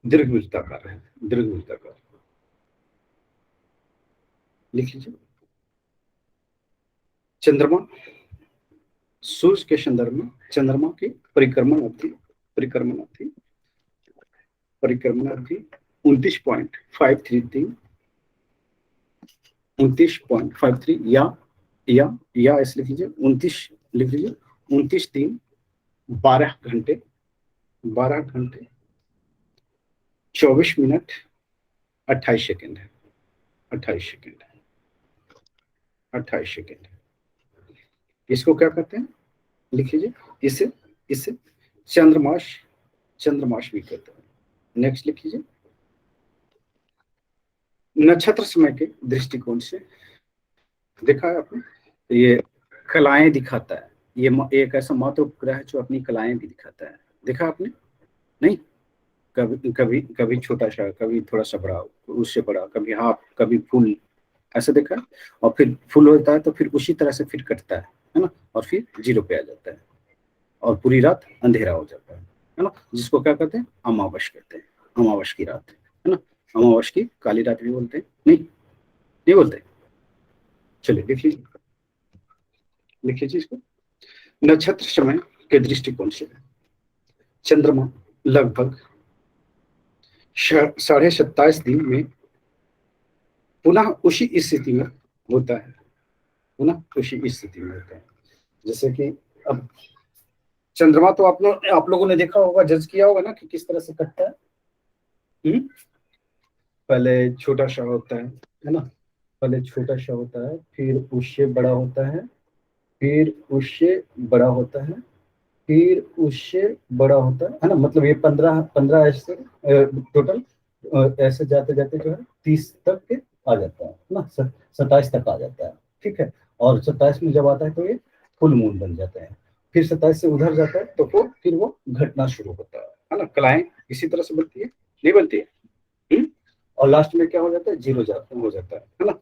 S1: दीर्घवृत्ताकार है, दीर्घवृत्ताकार। लिख लीजिए, चंद्रमा सूर्य के संदर्भ में चंद्रमा की परिक्रमण अवधि 29.533 या ऐसे लिख लीजिए 29, लिख लीजिए 29 12 घंटे 24 मिनट 28 सेकंड है, 28 सेकंड। इसको क्या कहते हैं, लिख लीजिए, इसे चंद्रमास भी कहते हैं। नेक्स्ट लिख लीजिए, नक्षत्र समय के दृष्टिकोण से देखा है आपने, ये कलाएं दिखाता है, ये एक ऐसा मात्र उपग्रह है जो अपनी कलाएं भी दिखाता है, देखा आपने नहीं, कभी छोटा सा, कभी थोड़ा सा बड़ा, उससे बड़ा, कभी हाफ, कभी फुल, ऐसा देखा है। और फिर फुल होता है तो फिर उसी तरह से फिर कटता है ना, और फिर 0 पे आ जाता है और पूरी रात अंधेरा हो जाता है ना, जिसको क्या कहते हैं, अमावस कहते हैं, अमावस की रात, है ना, अमावस की काली रात भी बोलते हैं, नहीं बोलते। चलिए लिख लीजिए इसको, नक्षत्र समय के दृष्टिकोण से चंद्रमा लगभग 27.5 दिन में पुनः उसी स्थिति में होता है, जैसे कि अब चंद्रमा तो आप लोगों ने देखा होगा, जज किया होगा ना कि किस तरह से कटता है। पहले छोटा सा होता है ना, पहले छोटा सा होता है, फिर उससे बड़ा होता है, फिर उससे बड़ा होता है, फिर उससे बड़ा होता है ना, मतलब ये 15 ऐसे टोटल ऐसे जाते जाते जो है 30 तक के आ जाता है ना, 27 तक आ जाता है, ठीक है। और 27 में जब आता है तो ये फुल मून बन जाता है, फिर 27 से उधर जाता है तो फिर वो घटना शुरू होता है ना, कलाएं इसी तरह से बनती है, नहीं बनती है, और लास्ट में क्या हो जाता है, 0 हो जाता है ना,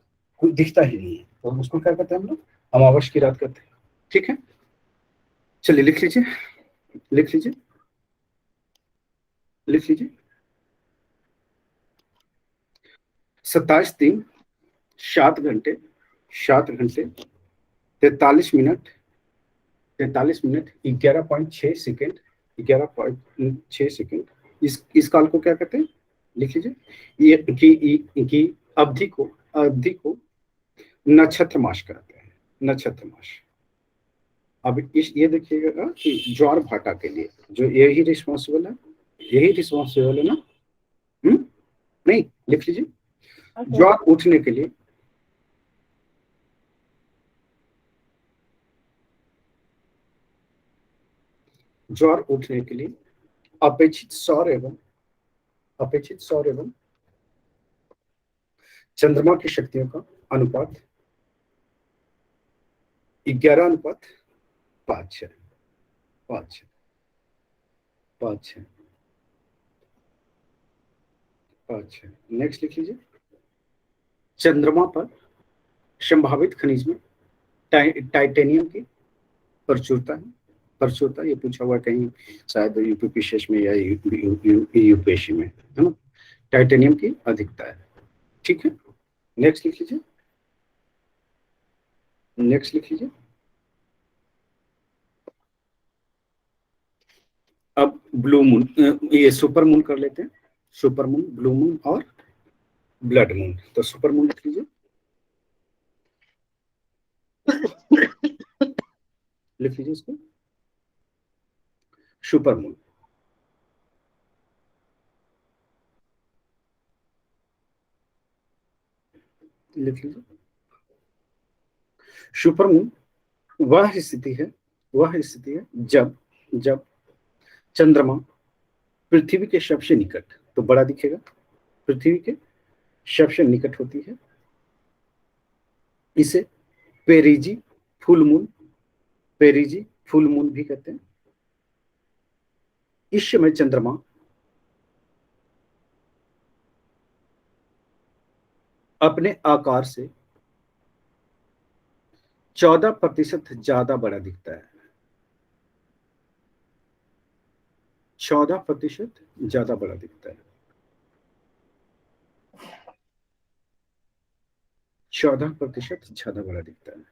S1: कुछ दिखता ही नहीं है, तो उसको क्या कहते हैं हम लोग, अमावस की रात कहते हैं, ठीक है। चलिए लिख लीजिए 27 दिन 7 घंटे 43 मिनट 11.6 सेकेंड 11.6 सेकेंड। इस काल को क्या कहते हैं, लिख लीजिए, ये की अवधि को नक्षत्र मास कहते हैं, नक्षत्र मास। अब ये देखिएगा कि ज्वार भाटा के लिए जो यही रिस्पॉन्सिबल है ना, नहीं, लिख लीजिए, ज्वार उठने के लिए अपेक्षित सौर एवं चंद्रमा की शक्तियों का अनुपात 11:5 नेक्स्ट लिख लीजिए, चंद्रमा पर संभावित खनिज में टाइटेनियम की प्रचुरता ये पूछा हुआ कहीं शायद यूपीपीसीएस में या यूपीएससी में, है ना, टाइटेनियम की अधिकता है, ठीक है। नेक्स्ट लिख लीजिए, अब ब्लू मून, ये सुपर मून कर लेते हैं, सुपर मून, ब्लू मून और ब्लड मून। तो सुपर मून लिख लीजिए, इसको सुपर मून। लिख लीजिए, सुपरमून वह स्थिति है जब चंद्रमा पृथ्वी के सबसे निकट, तो बड़ा दिखेगा, पृथ्वी के सबसे निकट होती है। इसे पेरिजी फुल मून भी कहते हैं। इस समय चंद्रमा अपने आकार से 14% ज्यादा बड़ा दिखता है, 14% ज्यादा बड़ा दिखता है, 14% ज्यादा बड़ा दिखता है,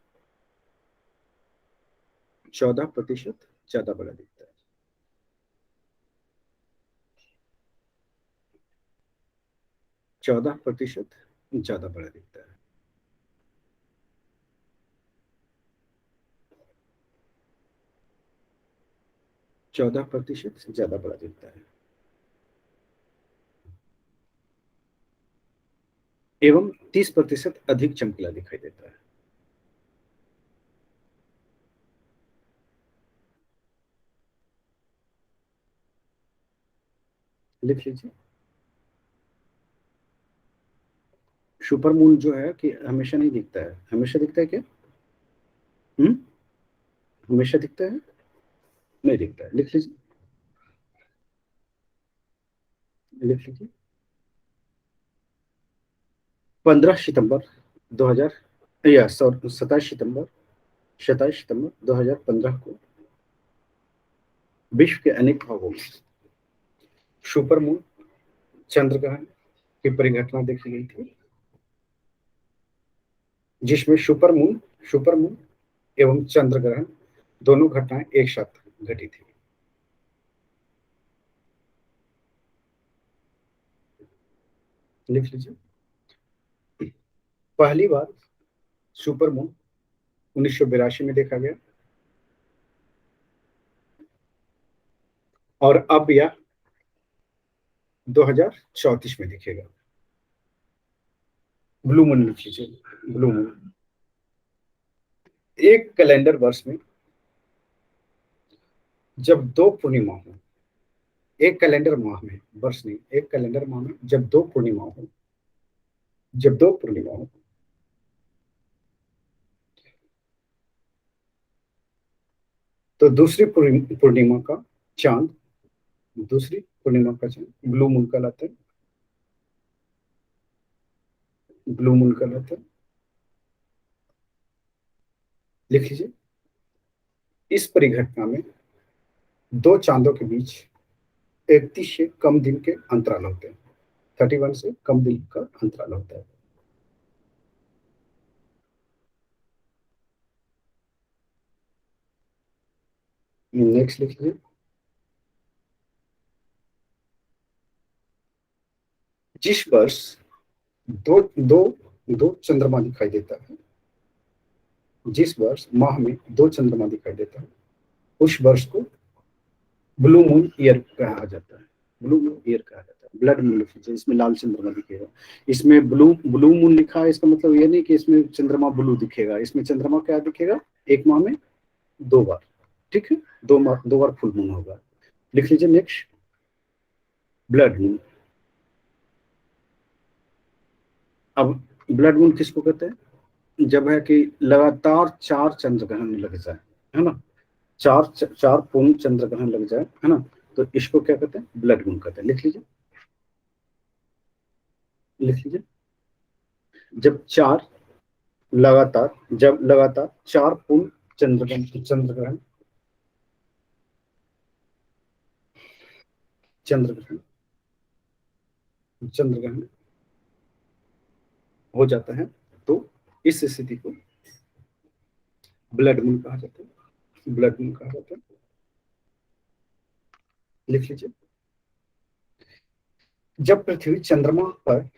S1: 14% ज्यादा बड़ा दिखता है। 14% ज्यादा बड़ा दिखता है। चौदह प्रतिशत ज्यादा बड़ा दिखता है एवं 30% अधिक चमकीला दिखाई देता है। लिख लीजिए, सुपरमून जो है कि हमेशा नहीं दिखता है, हमेशा दिखता है क्या? हमेशा दिखता है? नहीं दिखता है। लिख लीजिए, लिख लीजिए। 15 सितंबर 2000 या 27 सितंबर 2015 को विश्व के अनेक भागों में सुपरमून चंद्र ग्रहण की परिघटना देखी गई थी, जिसमें सुपरमून एवं चंद्र ग्रहण दोनों घटनाएं एक साथ घटी थी। लिख लीजिए, पहली बार सुपरमून 1982 में देखा गया और अब यह 2034 में दिखेगा। ब्लू मून लिख लीजिए, ब्लू मून। एक कैलेंडर वर्ष में जब दो पूर्णिमा हो, एक कैलेंडर माह में, वर्ष नहीं, एक कैलेंडर माह में जब दो पूर्णिमा हो, तो दूसरी पूर्णिमा का चांद ब्लू मून कहलाता है, ब्लू मून कहलाता है। लिख लीजिए, इस परिघटना में दो चांदों के बीच 31 से कम दिन के अंतराल होते हैं, 31 से कम दिन का अंतराल होता है। नेक्स्ट लिख लीजिए, जिस वर्ष दो चंद्रमा दिखाई देता है, जिस वर्ष माह में दो चंद्रमा दिखाई देता है, उस वर्ष को ब्लू मून ईयर कहा जाता है, ब्लू मून ईयर कहा जाता है। ब्लड मून लिख लीजिए, इसमें लाल चंद्रमा दिखेगा। इसमें ब्लू मून लिखा है, इसका मतलब ये नहीं कि इसमें चंद्रमा ब्लू दिखेगा, इसमें चंद्रमा क्या दिखेगा, एक माह में 2 बार, ठीक है, 2 बार फुल मून होगा। लिख लीजिए नेक्स्ट, ब्लड मून। अब ब्लड मून किसको कहते हैं? जब है कि लगातार 4 चंद्र ग्रहण लग जाए, है ना, चार पूर्ण चंद्र ग्रहण लग जाए, है ना, तो इसको क्या कहते हैं? ब्लड मून कहते हैं। लिख लीजिए, जब लगातार 4 पूर्ण चंद्र ग्रहण हो जाता है, तो इस स्थिति को ब्लड मून कहा जाता है, ब्लड मून कहा जाता है। लिख लीजिए, जब पृथ्वी चंद्रमा पर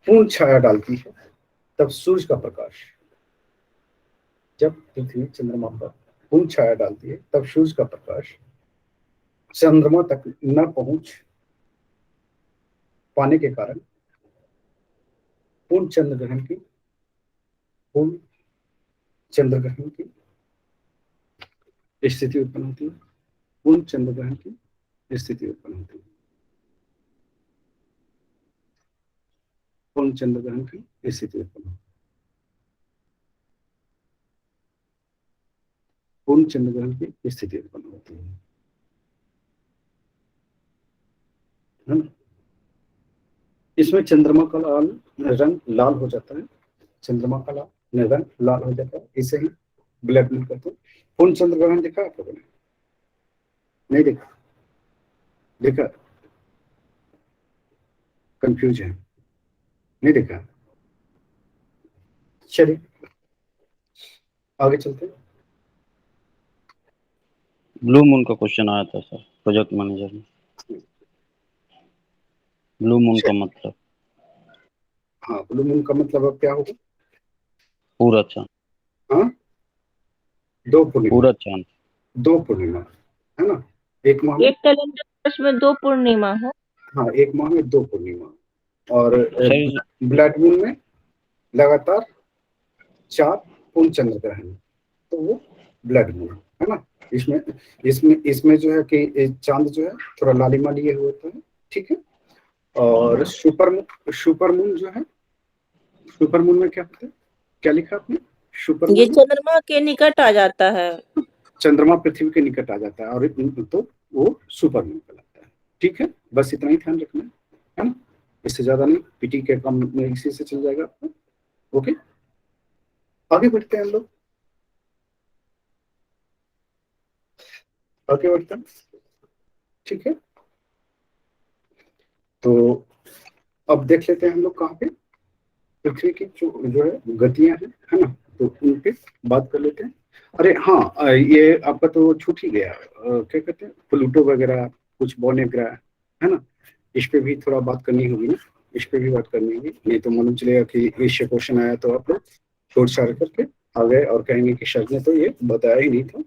S1: पूर्ण छाया डालती है, तब सूर्य का प्रकाश जब पृथ्वी चंद्रमा पर पूर्ण छाया डालती है तब सूरज का प्रकाश चंद्रमा तक न पहुंच पाने के कारण पूर्ण चंद्र ग्रहण की स्थिति उत्पन्न होती है। पूर्ण चंद्र ग्रहण की स्थिति उत्पन्न होती है। पूर्ण चंद्र ग्रहण की स्थिति उत्पन्न होती है। पूर्ण चंद्र ग्रहण की स्थिति उत्पन्न होती है ना। इसमें चंद्रमा का रंग लाल हो जाता है। चंद्रमा का रंग लाल हो जाता है, इसे ही ब्लैक मून कहते हैं। पूर्ण चंद्र ग्रहण देखा आप लोगों ने? नहीं देखा? देखा? कंफ्यूज है? नहीं देखा? चलिए आगे चलते हैं।
S8: ब्लू मून का क्वेश्चन आया था सर प्रोजेक्ट मैनेजर में। ब्लू मून का मतलब?
S1: हाँ, ब्लू मून का मतलब अब क्या होगा?
S8: पूरा चांद।
S1: हाँ, दो पूर्णिमा।
S8: पूरा चांद,
S1: दो पूर्णिमा है ना, एक माह में।
S5: एक कैलेंडर वर्ष में 2 पूर्णिमा हो।
S1: हाँ, एक माह में 2 पूर्णिमा। और
S8: सर
S1: ब्लड मून में लगातार 4 पूर्ण चंद्र ग्रहण, तो वो ब्लड मून है ना। इसमें जो है कि चांद जो है थोड़ा लालिमा लिए हुए होता है, ठीक है। और सुपर मून जो है, सुपर मून में क्या होता है, क्या लिखा आपने? सुपर मून
S5: ये चंद्रमा के निकट आ जाता है।
S1: चंद्रमा पृथ्वी के निकट आ जाता है और तो वो सुपर मून कहलाता है, ठीक है। बस इतना ही ध्यान रखना है ना, इससे ज्यादा नहीं। पीटी के काम में इसी से चल जाएगा आपको। ओके, आगे बढ़ते हैं हम लोग, आगे बढ़ते हैं, ठीक है। तो अब देख लेते हैं हम लोग कहाँ पे पृथ्वी की जो है गतियां हैं, है ना, तो उन पे बात कर लेते हैं। अरे हाँ, ये आपका तो छूट ही गया, क्या कहते हैं, प्लूटो वगैरह, कुछ बौने ग्रह, है ना, इस पे भी थोड़ा बात करनी होगी ना, इस पे भी बात करनी होगी। नहीं तो मालूम चलेगा कि इससे क्वेश्चन आया तो आप लोग छोड़ छाड़ करके आ गए और कहेंगे कि सर ने तो ये बताया ही नहीं था।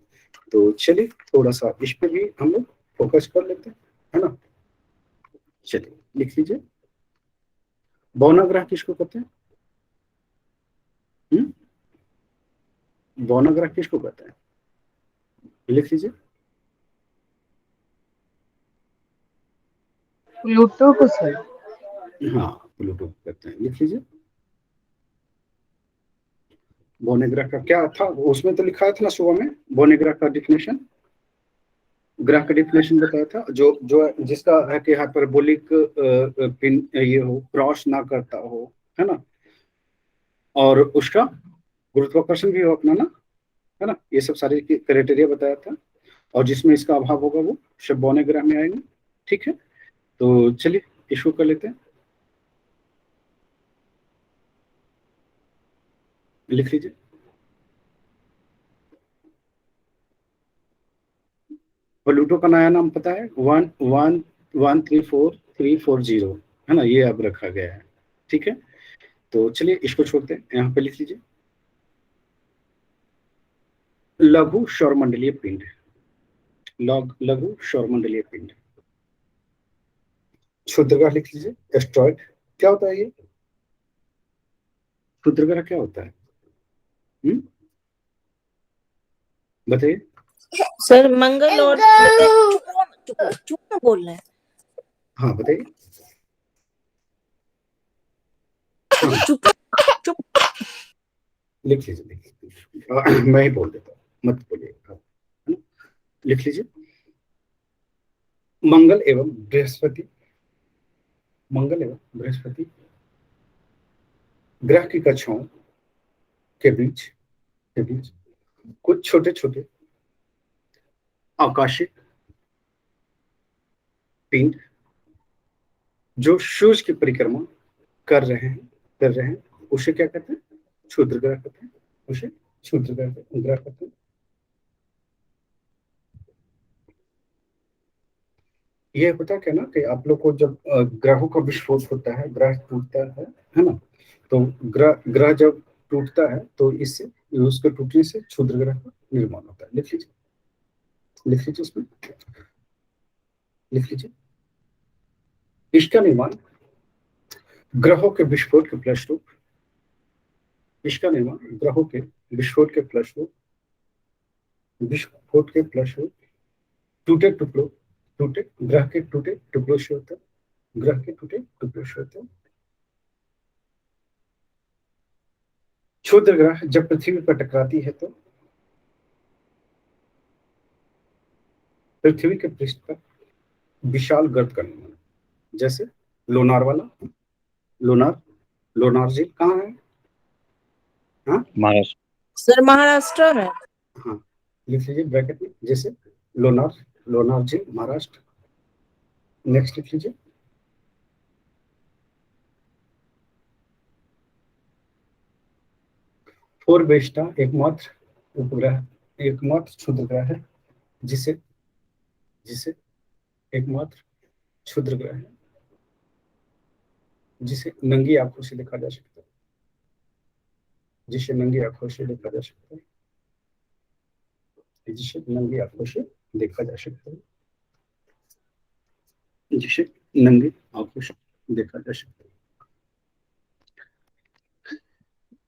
S1: तो चलिए थोड़ा सा इस पे भी हम लोग फोकस कर लेते हैं, है ना। चलिए लिख लीजिए, बौना ग्रह किसको कहते हैं? बौना ग्रह किसको कहते हैं? लिख लीजिए।
S7: प्लूटो को सर।
S1: हाँ, प्लूटो कहते हैं, लिख लीजिए। बौने ग्रह का क्या था, उसमें तो लिखा था ना सुबह में, बौने ग्रह का डिफिनेशन, ग्रह का डिफिनेशन बताया था, जो जिसका है कि हाइपरबोलिक पिन ये हो, क्रॉस ना करता हो, है ना, और उसका गुरुत्वाकर्षण भी हो अपना ना, है ना, ये सब सारे क्राइटेरिया बताया था। और जिसमें इसका अभाव होगा वो सब बौने ग्रह में आएंगे, ठीक है। तो चलिए इसको कर लेते हैं, लिख लीजिए। प्लूटो का नया नाम पता है? 1134340, है ना, ये अब रखा गया है, ठीक है। तो चलिए इसको छोड़ते हैं, यहाँ पे लिख लीजिए लघु सौरमंडलीय पिंड। लघु सौरमंडलीय पिंड। क्षुद्रग्रह लिख लीजिए, एस्ट्रॉइड। क्या होता है ये क्षुद्रग्रह, क्या होता है? बताइए।
S5: सर मंगल और चुप बोल रहे हैं।
S1: हाँ बताइए।
S5: चुप चुप
S1: लिख लीजिए, मैं ही बोल देता हूँ, मत बोलिए आप, है ना। लिख लीजिए मंगल एवं बृहस्पति। मंगल एवं बृहस्पति ग्रह की कक्षाओं के बीच कुछ छोटे छोटे आकाशिक पिंड जो सूर्य की परिक्रमा कर रहे हैं उसे क्या कहते हैं? क्षुद्र ग्रह कहते हैं, उसे क्षुद्र ग्रह कहते हैं। ये होता क्या ना कि आप लोग को जब ग्रहों का विस्फोट होता है, ग्रह टूटता है ना, तो ग्रह जब टूटता है तो इससे उसके टूटने से क्षुद्र ग्रह का निर्माण होता है। लिख लीजिए उसमें, लिख लीजिए। इसका निर्माण ग्रहों के विस्फोट के फलस्वरूप, इसका निर्माण ग्रहों के विस्फोट के फलस्वरूप टूटे ग्रह के टूटे टुकड़ों से होता है, ग्रह के टूटे टुकड़ों से होता है। क्षुद्र ग्रह जब पृथ्वी पर टकराती है तो पृथ्वी के पृष्ठ पर विशाल गर्त का निर्माण, जैसे लोनार वाला, लोनार झील कहाँ है? हाँ
S8: महाराष्ट्र।
S5: सर महाराष्ट्र में।
S1: हाँ, लिख लीजिए ब्रैकेट में, जैसे लोनार झील महाराष्ट्र। नेक्स्ट लिख लीजिए। फोरबेस्टा एकमात्र उपग्रह, एकमात्र क्षुद्र ग्रह है जिसे एकमात्र क्षुद्र ग्रह है जिसे नंगी आंखों से देखा जा सकता है, जिसे नंगी आंखों से देखा जा सकता है, जिसे नंगी आंखों से देखा जा सकता है, जिसे नंगी आंखों से देखा जा सकता है।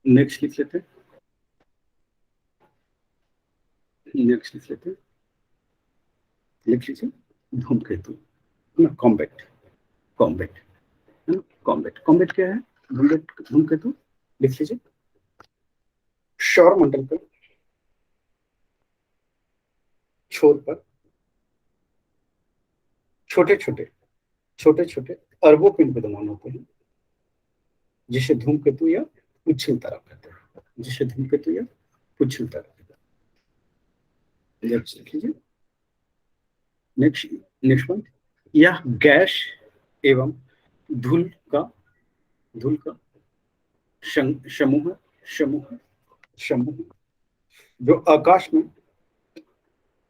S1: नेक्स्ट लिख लेते हैं, नेक्स्ट लिख लेते हैं, लिख लीजिए धूमकेतु, कॉम्बैट, कॉम्बैट है ना, कॉम्बैट क्या है? धूमकेतु लिख लीजिए। सौर मंडल पर छोर पर छोटे छोटे अरबों पिंड विद्यमान होते हैं, जिसे धूमकेतु या पुच्छिल तारा कहते हैं, जिसे धूमकेतु या पुच्छिल तारा कहते हैं। नेक्स्ट लिख लीजिए। नेक्स्ट पॉइंट, यह गैस एवं धूल का समूह जो आकाश में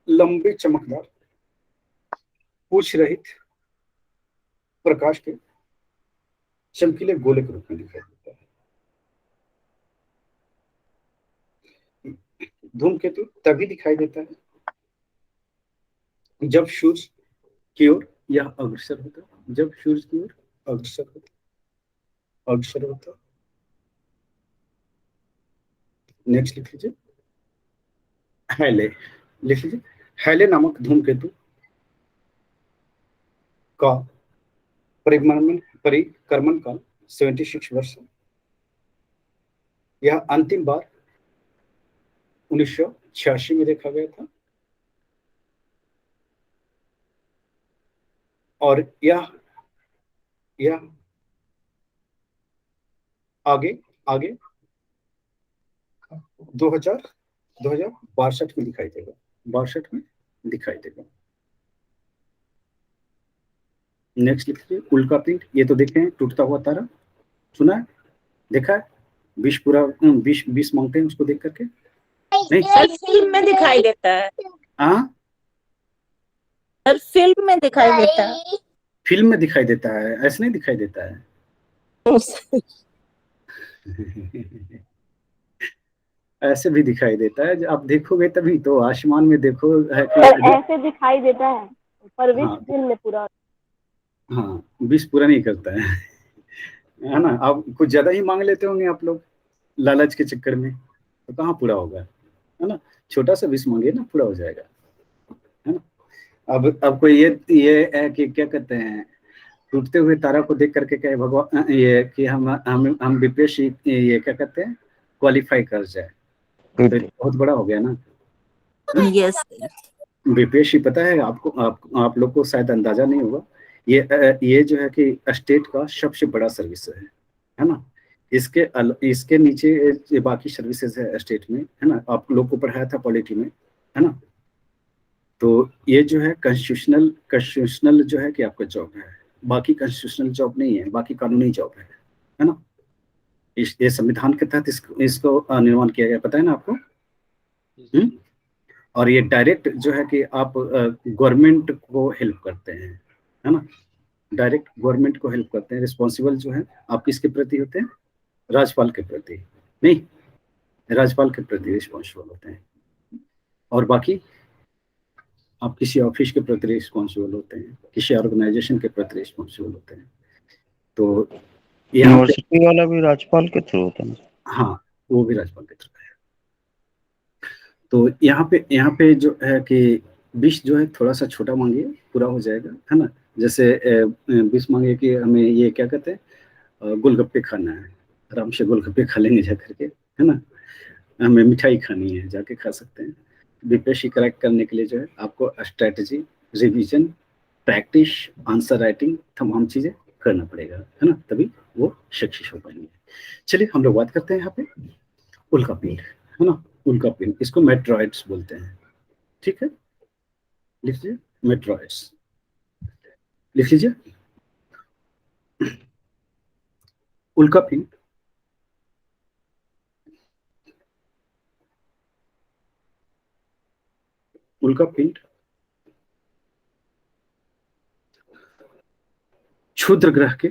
S1: लंबे चमकदार पूछ रहित प्रकाश के चमकीले गोले के रूप में दिखाई देता है। धूमकेतु तभी दिखाई देता है जब सूर्य की ओर यह अग्रसर होता है, जब सूर्य की ओर अग्रसर होता है। नेक्स्ट लिख लीजिए, हैले लिख लीजिए। हैले नामक धूमकेतु का परिक्रमण काल 76 वर्ष है। यह अंतिम बार 1986 में देखा गया था और यह आगे 2062 में दिखाई देगा, 62 में दिखाई देगा। नेक्स्ट लिखिए उल्कापिंड, ये तो देखे हैं टूटता हुआ तारा, सुना है, देखा है, 20 मांगते हैं उसको देख करके, नहीं
S5: सर फिल्म में दिखाई देता है।
S1: हाँ
S5: सर फिल्म में दिखाई देता है।
S1: फिल्म में दिखाई देता है, ऐसे नहीं दिखाई देता है। ऐसे भी दिखाई देता है, जब आप देखोगे तभी तो, आसमान में देखो है कि
S9: ऐसे दिखाई देता है पर विष दिन में पूरा,
S1: हाँ विष पूरा नहीं करता है है ना। आप कुछ ज्यादा ही मांग लेते होंगे आप लोग लालच के चक्कर में, तो कहाँ पूरा होगा, है ना। छोटा सा विष मांगे ना, पूरा हो जाएगा, है ना। अब कोई ये है कि क्या कहते हैं, टूटते हुए तारा को देख करके कहे भगवान ये कि हम बीपीएससी ये क्या कहते हैं क्वालिफाई कर जाए, तो बहुत बड़ा हो गया ना।
S5: यस
S1: बीपीएससी पता है आपको, आप लोग को शायद अंदाजा नहीं होगा, ये जो है कि स्टेट का सबसे बड़ा सर्विस है ना। इसके नीचे ये बाकी सर्विसेज है स्टेट में, है ना। आप लोग को पढ़ाया था पॉलिटी में, है ना। तो ये जो है कॉन्स्टिट्यूशनल जो है कि आपका जॉब है, बाकी कॉन्स्टिट्यूशनल जॉब नहीं है, बाकी कानूनी जॉब है ना। ये संविधान के तहत इसको निर्माण किया गया, पता है ना आपको। और ये डायरेक्ट जो है कि आप गवर्नमेंट को हेल्प करते हैं, है ना। डायरेक्ट गवर्नमेंट को हेल्प करते हैं। रिस्पॉन्सिबल जो है आप किसके प्रति होते हैं, राज्यपाल के प्रति, नहीं राज्यपाल के प्रति रिस्पॉन्सिबल होते हैं, और बाकी आप किसी ऑफिस के प्रति रिस्पॉन्सिबल होते हैं, किसी ऑर्गेनाइजेशन के प्रति रिस्पॉन्सिबल होते हैं। तो यहाँ पे
S8: यूनिवर्सिटी वाला भी राज्यपाल के थ्रू होता है ना?
S1: हाँ, वो भी राज्यपाल के थ्रू है। तो यहाँ पे जो है कि विश जो है थोड़ा सा छोटा मांगिए, पूरा हो जाएगा, है ना। जैसे विश मांगिए कि हमें ये क्या कहते हैं, गोलगप्पे खाना है, आराम से गोलगप्पे खा लेंगे जा करके, है ना। हमें मिठाई खानी है, जाके खा सकते हैं। बीपीएससी क्रैक करने के लिए जो है आपको strategy, revision, practice, answer writing, तमाम चीजें करना पड़ेगा, है ना, तभी वो सक्सेस हो पाएंगे। चलिए हम लोग बात करते हैं यहाँ पे उल्का पिंड, है ना। उल्का पिंड, इसको मेट्रॉइड्स बोलते हैं, ठीक है। लिख लीजिए मेट्रॉइड्स, लिख लीजिए उल्का पिंड उल्का पिंड क्षुद्र ग्रह के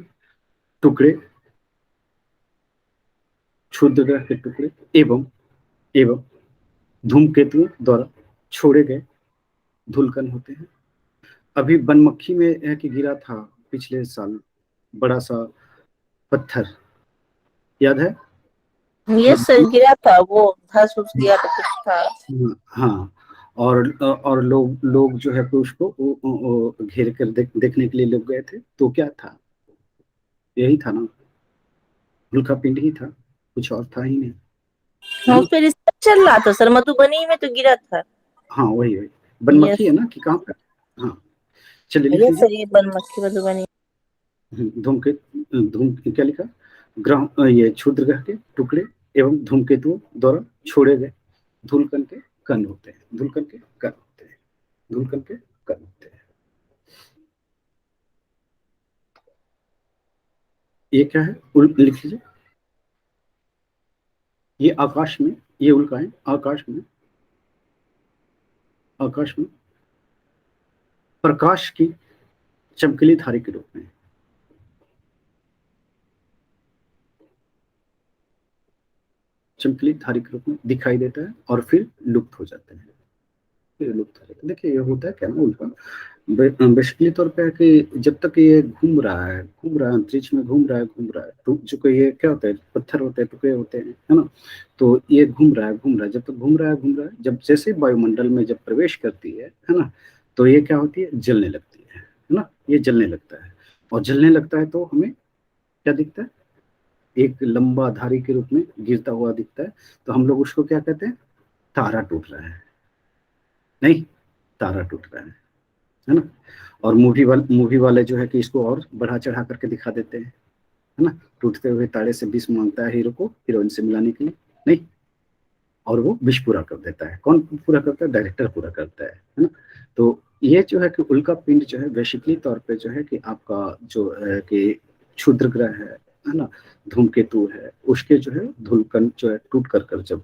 S1: टुकड़े, क्षुद्र ग्रह के टुकड़े एवं धूमकेतुओं द्वारा छोड़े गए धूलकण होते हैं। अभी बनमक्खी में है कि गिरा था पिछले साल बड़ा सा पत्थर, याद है?
S5: ये सर गिरा था, वो धस उस गया तो कुछ था।
S1: हाँ, और लोग जो है कि उसको वो घेर कर देखने के लिए लोग गए थे। तो क्या था, यही था ना, उल्का पिंड ही था, कुछ और था ही नहीं।
S5: हाँ, उस पे रिसर्च चल रहा था सर, मधुबनी में तो गिरा था।
S1: हाँ वही बनमक्खी है ना कि कहाँ पर। हाँ चलिए लिख
S5: ये
S1: लीजिए
S5: सर ये बनमक्खी मधुबनी।
S1: धूम क्या लिखा, ग्रह ये क्षुद्र ग्रह के टुकड़े एवं धूमकेतुओं द्वारा छोड़े गए धूलकण के कण होते हैं, धूलकण के कण होते हैं, धूलकण के कण होते हैं। ये क्या है, लिख लीजिए, ये आकाश में, ये उल्काएं आकाश में प्रकाश की चमकीली धारा के रूप में, चमकीली धारा के रूप में दिखाई देता है और फिर लुप्त हो जाते हैं, फिर लुप्त हो जाते हैं। देखिए ये होता है क्या ना, उल्का बेसिकली तौर पे है कि जब तक ये घूम रहा है अंतरिक्ष में घूम रहा है, तो जो ये क्या होता है, पत्थर होते हैं, टुकड़े होते हैं, है ना। तो ये घूम रहा है, जब तक घूम रहा है, जब जैसे वायुमंडल में जब प्रवेश करती है ना, तो ये क्या होती है, जलने लगती है ना। ये जलने लगता है, और जलने लगता है तो हमें क्या दिखता है, एक लंबा धारी के रूप में गिरता हुआ दिखता है। तो हम लोग उसको क्या कहते हैं, तारा टूट रहा है, नहीं तारा टूट रहा है ना। और मूवी वाले जो है कि इसको और बढ़ा चढ़ा करके दिखा देते हैं, है ना। टूटते हुए तारे से विष मांगता है हीरो को हीरोइन से मिलाने के लिए, नहीं, और वो विष पूरा कर देता है। कौन पूरा करता है, डायरेक्टर पूरा करता है ना। तो ये जो है कि उल्का पिंड जो है बेसिकली तौर पे जो है कि आपका जो है कि क्षुद्र ग्रह है ना, धूमकेतु है, उसके जो है धूलकण जो है टूट कर जब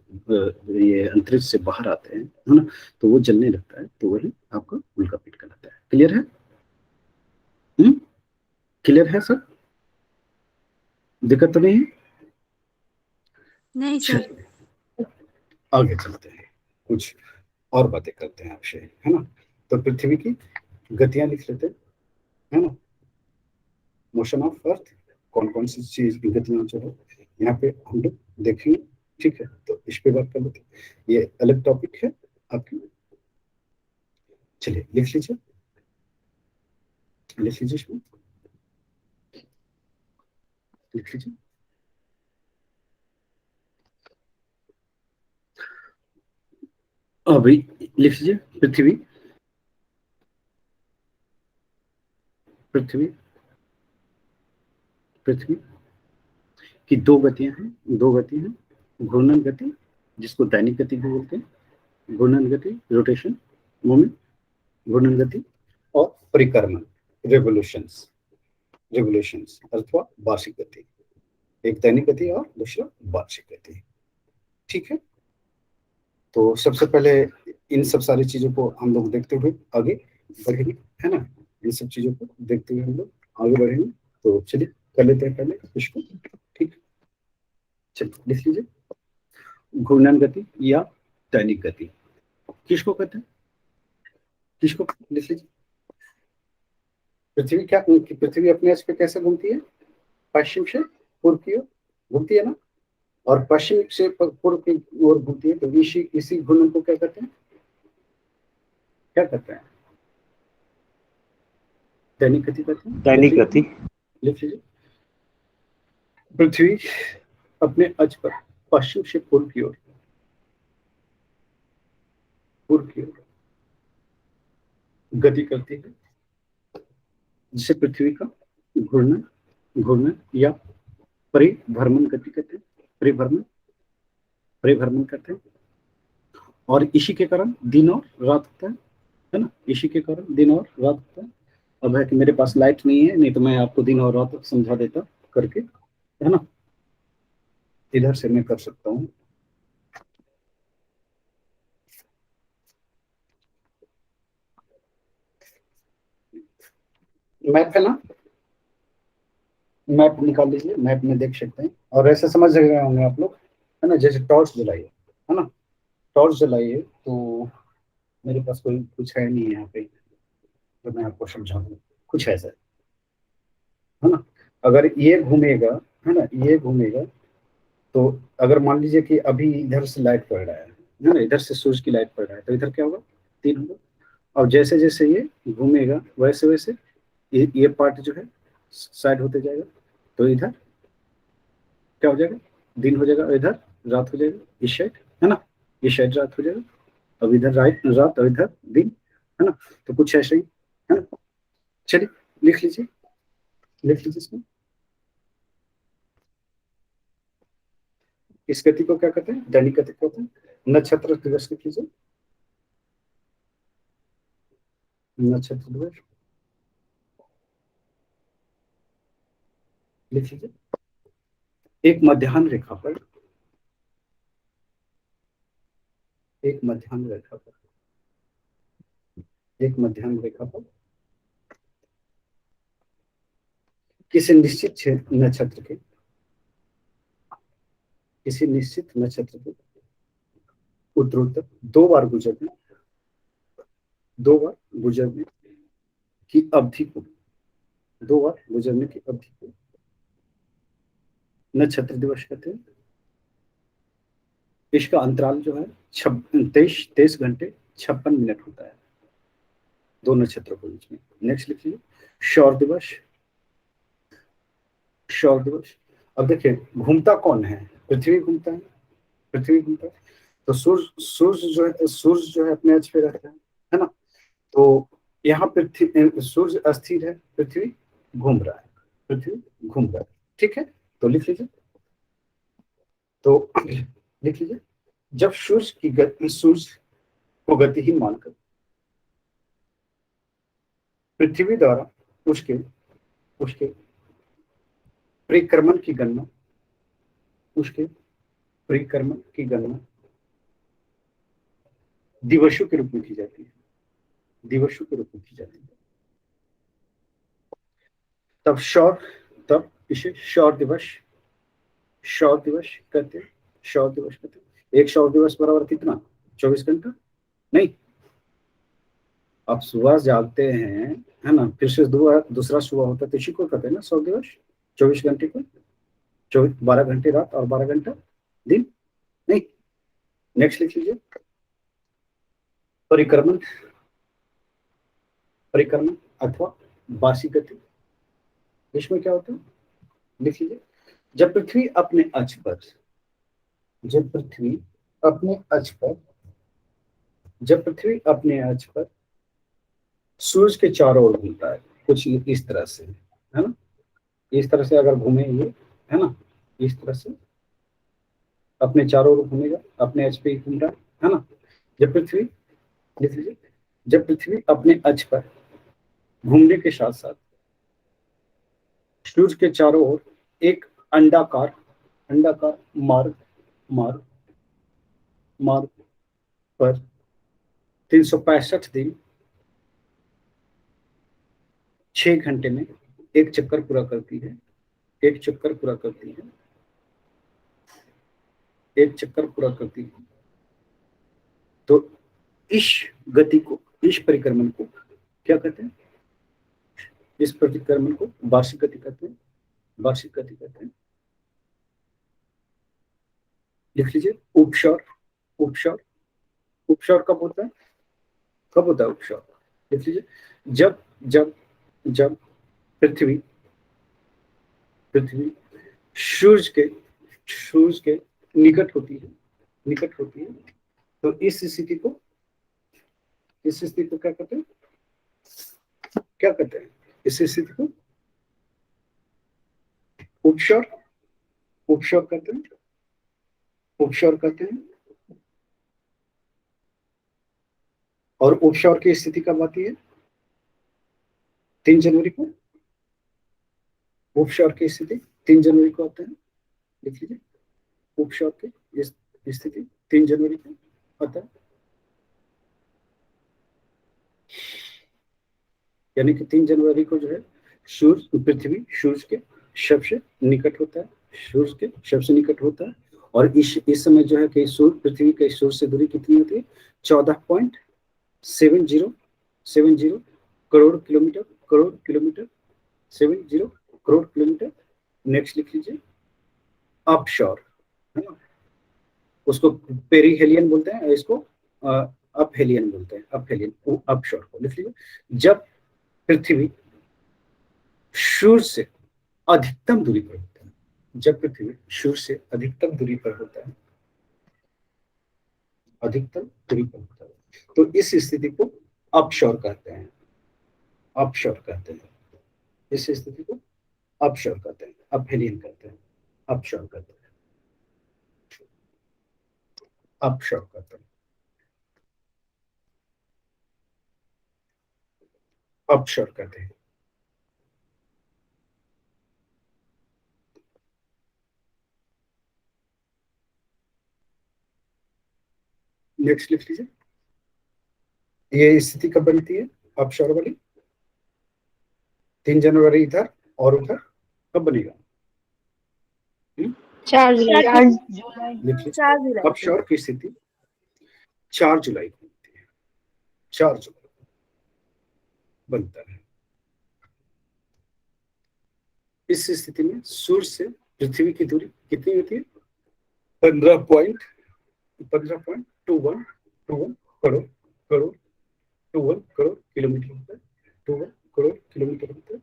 S1: ये अंतरिक्ष से बाहर आते हैं, है ना, तो वो जलने लगता है, तो वही आपका उल्का पिंड कहलाता है। क्लियर है? क्लियर है सर? दिक्कत तो नहीं है?
S7: नहीं सर।
S1: आगे चलते हैं, कुछ और बातें करते हैं आपसे, है ना। तो पृथ्वी की गतियां लिख लेते हैं, है ना। मोशन ऑफ अर्थ, कौन कौन सी चीज की गतियां जो है यहाँ पे हम लोग देखेंगे, ठीक है। तो इस पे बात कर लेते हैं, ये अलग टॉपिक है आपकी। चलिए लिख लीजिए इसमें, लिख लीजिए। अभी लिख लीजिए पृथ्वी की दो गतियां हैं, घूर्णन गति जिसको दैनिक गति भी बोलते हैं, घूर्णन गति रोटेशन मूवमेंट, घूर्णन गति और परिक्रमण रेवोल्यूशंस अथवा वार्षिक गति, एक दैनिक गति और दूसरा वार्षिक गति, ठीक है। तो सबसे पहले इन सब सारी चीजों को हम लोग देखते हुए आगे बढ़ेंगे, है ना। इन सब चीजों को देखते हुए हम लोग आगे बढ़ेंगे। तो चलिए कर लेते हैं पहले इसको, ठीक। चलिए लिख लीजिए, घूर्णन गति या दैनिक गति। किसको कहते हैं, किसको लिख लीजिए। पृथ्वी अपने अक्ष पे कैसे घूमती है, पश्चिम से पूर्व की ओर घूमती है ना, और पश्चिम से पूर्व की ओर घूमती है, तो इसी घूर्णन को क्या कहते हैं, क्या कहते हैं, दैनिक गति कहते हैं।
S8: दैनिक गति।
S1: लिख लीजिए। पृथ्वी अपने अक्ष पर पश्चिम से पूर्व की ओर गति करती है, जिसे पृथ्वी का घूर्णन या परिभ्रमण गति कहते हैं, परिभ्रमण करते हैं। और इसी के कारण दिन और रात होता है ना, इसी के कारण दिन और रात होता है। अब है कि मेरे पास लाइट नहीं है, नहीं तो मैं आपको दिन और रात समझा देता करके, है ना। इधर से मैं कर सकता हूँ। मैप है ना, मैप निकाल लीजिए, मैप में देख सकते हैं। और ऐसे समझ रहे होंगे आप लोग, है ना, जैसे टॉर्च जलाइए, है ना, टॉर्च जलाइए, तो मेरे पास कोई कुछ है नहीं यहाँ पे, तो मैं आपको समझा दूँ कुछ ऐसा, है ना। अगर ये घूमेगा, है ना, ये घूमेगा, तो अगर मान लीजिए कि अभी इधर से लाइट पड़ रहा है ना, इधर से सूरज की लाइट पड़ रहा है, तो इधर क्या होगा, 3 होगा। और जैसे जैसे ये घूमेगा वैसे वैसे ये पार्ट जो है साइड होते जाएगा, तो इधर क्या हो जाएगा, दिन हो जाएगा, इधर रात हो जाएगा, इस साइड, है ना, इस साइड रात हो जाएगा, अब इधर रात और इधर दिन, है ना। तो कुछ ऐसे ही, है ना। चलिए लिख लीजिए इसमें। इस गति को क्या कहते हैं, दैनिक गति कहते हैं। नक्षत्र दिवस लिख लीजिए, नक्षत्र दिवस लिख लीजिए। एक मध्याह्न रेखा पर किसी निश्चित नक्षत्र के उत्तरोत्तर 2 बार गुजरने की अवधि को नक्षत्र दिवस कहते हैं। इसका अंतराल जो है 23 घंटे 56 मिनट होता है 2 नक्षत्रों के बीच में। नेक्स्ट लिखिए, सौर दिवस। अब देखिए, घूमता कौन है, पृथ्वी घूमता है, तो सूर्य जो है अपने अक्ष पे रहता है ना। तो यहाँ पृथ्वी, सूर्य अस्थिर है, पृथ्वी घूम रहा है, ठीक है। तो लिख लीजिए, जब सूर्य को गतिहीन मानकर पृथ्वी द्वारा उसके परिक्रमण की गणना दिवसों के रूप में की जाती है, तब इसे सौर दिवस कहते हैं। एक सौर दिवस बराबर कितना, 24 घंटा नहीं। आप सुबह जागते हैं, है ना, फिर से दूसरा सुबह होता है, तो इसी को कहते हैं ना सौर दिवस। 24 घंटे को 12 घंटे रात और 12 घंटा दिन नहीं। नेक्स्ट लिख लीजिए, परिक्रमण अथवा वार्षिक गति। इसमें क्या होता है, लिख लीजिए, जब पृथ्वी अपने अक्ष पर सूरज के चारों ओर घूमता है, कुछ इस तरह से, है ना, इस तरह से अगर घूमे ये, है ना, इस तरह से अपने चारों ओर घूमेगा, अपने अक्ष पे घूम रहा है ना। जब पृथ्वी अपने अक्ष पर घूमने के साथ साथ सूर्य के चारों ओर एक अंडाकार मार्ग पर 365 दिन 6 घंटे में एक चक्कर पूरा करती है, एक चक्कर पूरा करती है। तो इस गति को, इस परिक्रमण को क्या कहते हैं? इस परिक्रमण को वार्षिक गति कहते हैं, वार्षिक गति कहते हैं। लिख लीजिए उपसौर। उपसौर, उपसौर कब होता है? कब होता है उपसौर? लिख लीजिए जब जब जब पृथ्वी पृथ्वी सूरज के निकट होती है, निकट होती है। तो इस स्थिति को क्या कहते हैं? क्या कहते हैं इस स्थिति को? उपसौर, उपसौर कहते हैं, उपसौर कहते हैं। और उपसौर की स्थिति कब आती है? 3 जनवरी को। उपसौर की स्थिति 3 जनवरी को आते हैं। लिख लीजिए उपसौर की स्थिति 3 जनवरी को आता है। यानी कि 3 जनवरी को जो है सूर्य, पृथ्वी सूर्य के सबसे निकट होता है, सूर्य के सबसे निकट होता है। और इस समय जो है कि सूर्य, पृथ्वी के सूर्य से दूरी कितनी होती है? 14.70 crore kilometre, crore kilometre, 70 crore kilometre. Next लिख लीजिए अपशोर, है ना, उसको पेरीहेलियन बोलते हैं, इसको अपहेलियन बोलते हैं, अपहेलियन, अपशोर को लिख लीजिए। जब पृथ्वी सूर्य से अधिकतम दूरी पर होता है, जब पृथ्वी सूर्य से अधिकतम दूरी पर होता है, अधिकतम दूरी पर होता है, तो इस स्थिति को अपशोर कहते हैं, अपशोर कहते हैं। इस स्थिति को अपशोर कहते हैं, अपहेलियन कहते हैं, अपशोर कहते हैं, अपशोर कहते हैं, अपशोर कहते हैं। नेक्स्ट लिख लीजिए, ये स्थिति कब बनती है अपशोर वाली? 3 जनवरी इधर और उधर कब बनेगा?
S7: 4 जुलाई।
S5: 4 जुलाई
S1: अपशोर की स्थिति 4 जुलाई को बनती है, 4 जुलाई बनता है। इस स्थिति में सूर्य से पृथ्वी की दूरी कितनी होती है? 15.21 करोड़ करोड़ 21 करोड़ किलोमीटर होता है, 21 करोड़ किलोमीटर होता है,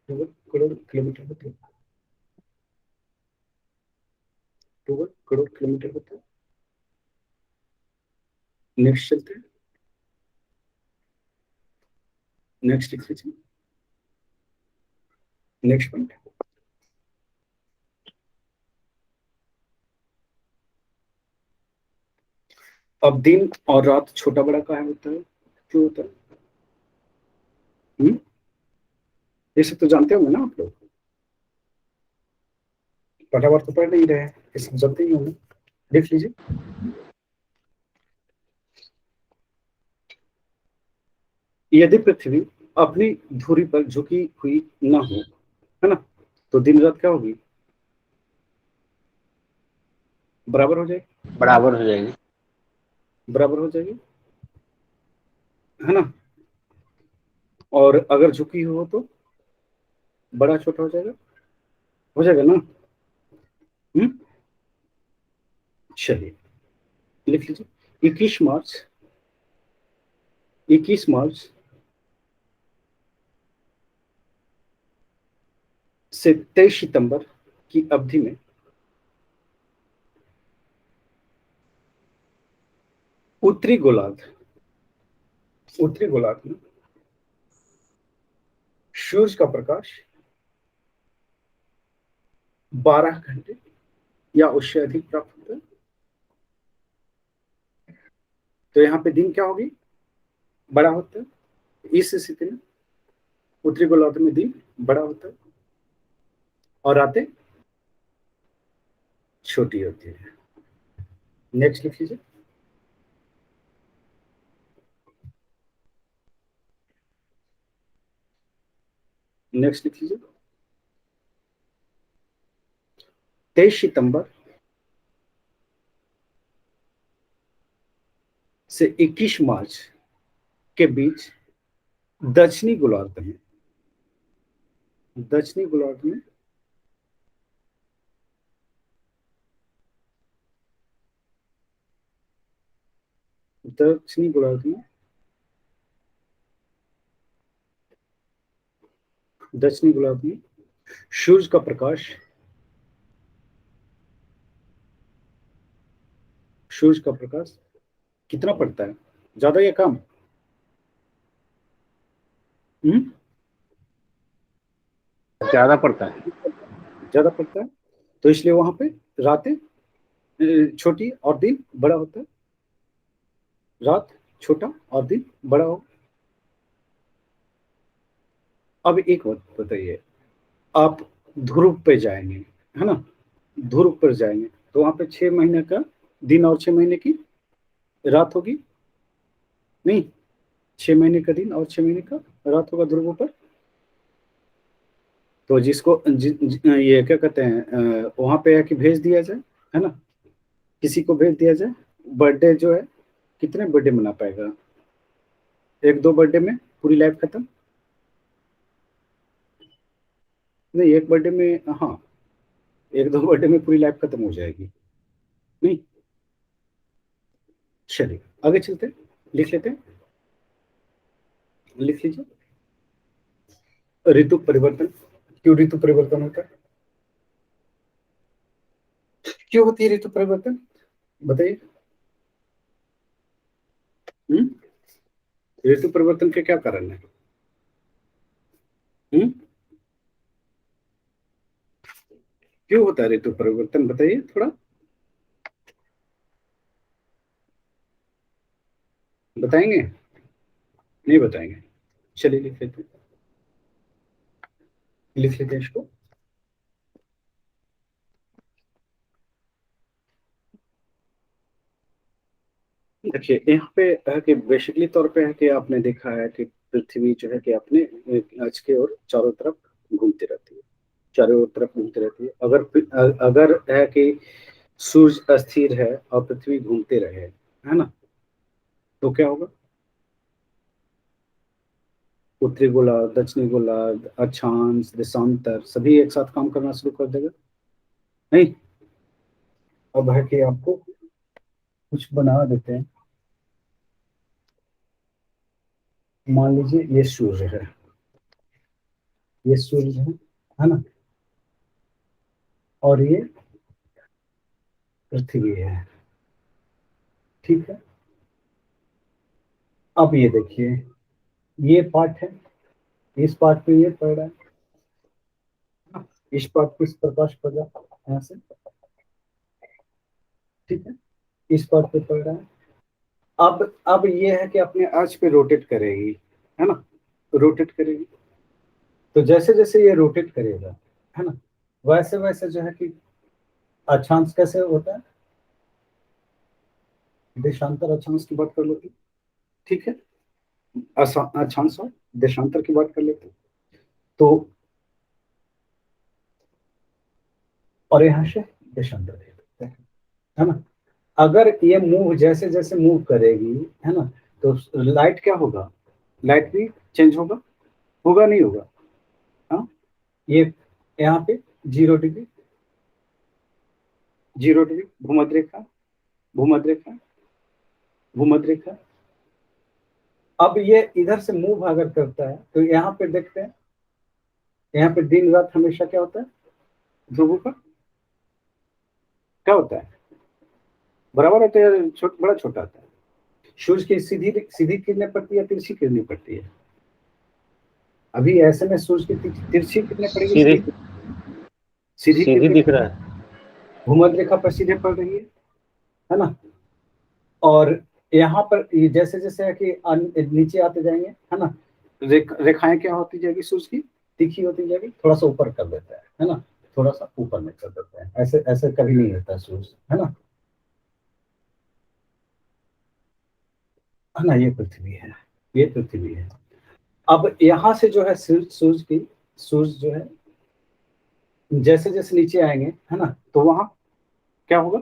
S1: 21 करोड़ किलोमीटर होता है, 21 करोड़ किलोमीटर होता है। नेक्स्ट चलते हैं, नेक्स्ट लिख लीजिए, नेक्स्ट पॉइंट। अब दिन और रात छोटा बड़ा कहाँ होता है, क्यों होता है? ये सब तो जानते होंगे ना आप लोग, फटाफट तो पढ़ नहीं रहे हैं, ये सब जानते ही होंगे। देख लीजिए यदि पृथ्वी अपनी धुरी पर झुकी हुई ना हो, है ना, तो दिन रात क्या होगी? बराबर हो जाएगी,
S8: बराबर हो जाएगी।
S1: बराबर हो जाएगी, है ना। और अगर झुकी हो तो बड़ा छोटा हो जाएगा ना। चलिए लिख लीजिए 21 मार्च से 23 सितंबर की अवधि में उत्तरी गोलार्ध में सूर्य का प्रकाश 12 घंटे या उससे अधिक प्राप्त होता है। तो यहाँ पे दिन क्या होगी? बड़ा होता है। इस स्थिति में उत्तरी गोलार्ध में दिन बड़ा होता है और रातें छोटी होती है। नेक्स्ट लिख लीजिए, नेक्स्ट लिख लीजिए 23 सितंबर से 21 मार्च के बीच दक्षिणी गोलार्ध में दक्षिणी गोलार्ध में दक्षिणी गोलार्ध में दक्षिणी गोलार्ध में सूर्य का प्रकाश कितना पड़ता है, ज्यादा या कम?
S8: ज्यादा पड़ता है।
S1: ज्यादा पड़ता है, तो इसलिए वहां पे रातें छोटी और दिन बड़ा होता है। रात छोटा और दिन बड़ा हो। अब एक बात बताइए, आप ध्रुव पे जाएंगे, है ना, ध्रुव पर जाएंगे तो वहां पे 6 महीने का दिन और 6 महीने की रात होगी? नहीं, 6 महीने का दिन और 6 महीने का रात होगा ध्रुव पर। तो जिसको ये क्या कहते हैं, वहां पे है कि भेज दिया जाए, है ना, किसी को भेज दिया जाए। बर्थडे जो है, कितने बर्थडे मना पाएगा? 1-2 बर्थडे में पूरी लाइफ खत्म? नहीं, एक बर्थडे में, हाँ, 1-2 बर्थडे में पूरी लाइफ खत्म हो जाएगी। नहीं, चलिए आगे चलते, लिख लेते हैं, लिख लीजिए। ऋतु परिवर्तन, क्यों ऋतु परिवर्तन होता है? क्यों होती है ऋतु परिवर्तन, बताइए। ऋतु परिवर्तन के क्या कारण है? क्यों होता है ऋतु परिवर्तन, बताइए थोड़ा, बताएंगे? नहीं बताएंगे, चलिए लिख लेते हैं, लिख लेते हैं इसको। देखिए यहाँ पे है कि बेसिकली तौर पे है कि आपने देखा है कि पृथ्वी जो है कि अपने अक्ष के और चारों तरफ घूमती रहती है, चारों तरफ घूमती रहती है। अगर है कि सूर्य अस्थिर है और पृथ्वी घूमते रहे, है ना, तो क्या होगा? उत्तरी गोलार्ध, दक्षिणी गोलार्ध, अक्षांश, देशांतर सभी एक साथ काम करना शुरू कर देगा। नहीं, अब है कि आपको कुछ बना देते हैं। मान लीजिए ये सूर्य है, ये सूर्य है ना, और ये पृथ्वी है, ठीक है। अब ये देखिए, ये पार्ट है, इस पार्ट पे ये पड़ रहा है, इस पार्ट पे इस प्रकाश पड़ रहा है यहाँ से, ठीक है, इस पार्ट पे पड़ रहा है। अब ये है कि अपने अर्थ पे रोटेट करेगी, है ना, रोटेट करेगी। तो जैसे जैसे ये रोटेट करेगा, है ना, वैसे वैसे जो है कि अक्षांश कैसे होता है, देशांतर अक्षांश की बात कर लेते, ठीक है, अक्षांश और देशांतर की बात कर लेते। तो और यहाँ से देशांतर देते हैं, है ना। अगर ये मूव जैसे जैसे मूव करेगी, है ना, तो लाइट क्या होगा, लाइट भी चेंज होगा, होगा नहीं होगा? हाँ, ये यहाँ पे 0 डिग्री, 0 डिग्री भूमध्य रेखा, भूमध्य रेखा, भूमध्य रेखा। अब ये इधर से मूव अगर करता है तो यहाँ पे देखते हैं, यहाँ पे दिन रात हमेशा क्या होता है, ध्रुवों का क्या होता है, बराबर होता है, बड़ा छोटा होता है। सूर्य की सीधी सीधी किरणें पड़ती है, तिरछी किरणें पड़ती है? अभी ऐसे में सूर्य की तिरछी किरणें पड़ेगी, सीधी
S8: दिख रहा है,
S1: भूमध्य रेखा पर सीधे पड़ रही है ना। और यहाँ पर जैसे जैसे है कि नीचे आते जाएंगे, है ना, रेखाएं क्या होती जाएगी, सूर्य की तीखी होती जाएगी, थोड़ा सा ऊपर कर देता है ना, थोड़ा सा ऊपर में कर देता है, ऐसे ऐसे कभी नहीं होता सूर्य, है ना, है ना। ये पृथ्वी है, ये पृथ्वी है। अब यहाँ से जो है सूर्य जो है जैसे जैसे नीचे आएंगे, है ना, तो वहां क्या होगा,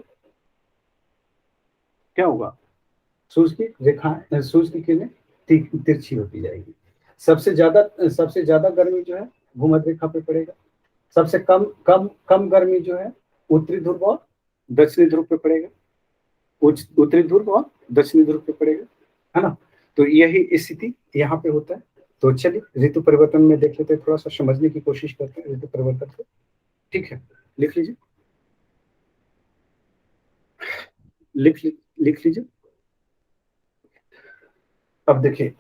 S1: क्या होगा, सूरज की रेखा, सूरज की किरणें तिरछी होती जाएगी। सबसे ज्यादा गर्मी जो है भूमध्य रेखा पे पड़ेगा। सबसे कम गर्मी जो है उत्तरी ध्रुव और दक्षिणी ध्रुव पे पड़ेगा। उत्तरी ध्रुव और दक्षिणी ध्रुव पे पड़ेगा, है ना। तो यही स्थिति यहाँ पे होता है। तो चलिए ऋतु परिवर्तन में देख लेते हैं, थोड़ा सा समझने की कोशिश करते हैं ऋतु परिवर्तन को। ठीक है, लिख लीजिए, लिख लीजिए। अब देखिए,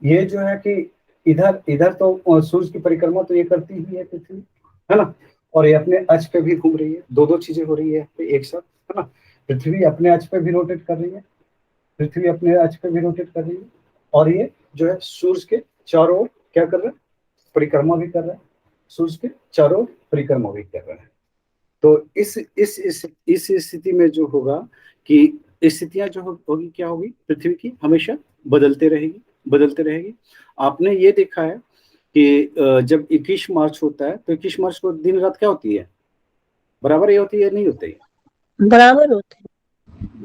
S1: ये जो है कि इधर तो सूर्य की परिक्रमा तो ये करती ही है पृथ्वी, है ना, और ये अपने अक्ष पे भी घूम रही है। दो चीजें हो रही है एक साथ, है ना। पृथ्वी अपने अक्ष पे भी रोटेट कर रही है, पृथ्वी अपने अक्ष पे भी रोटेट कर रही है, और ये जो है सूर्य के चारों ओर क्या कर रहा है, परिक्रमा भी कर रहा है। सूर्य के चारों ओर परिक्रमा भी कर रहा है। तो इस स्थिति में जो होगा कि स्थितियां जो होगी क्या होगी, पृथ्वी की हमेशा बदलते रहेगी। आपने ये देखा है कि जब 21 मार्च होता है तो 21 मार्च को दिन रात क्या होती है, बराबर ये होती है, नहीं होती है?
S5: बराबर होते हैं,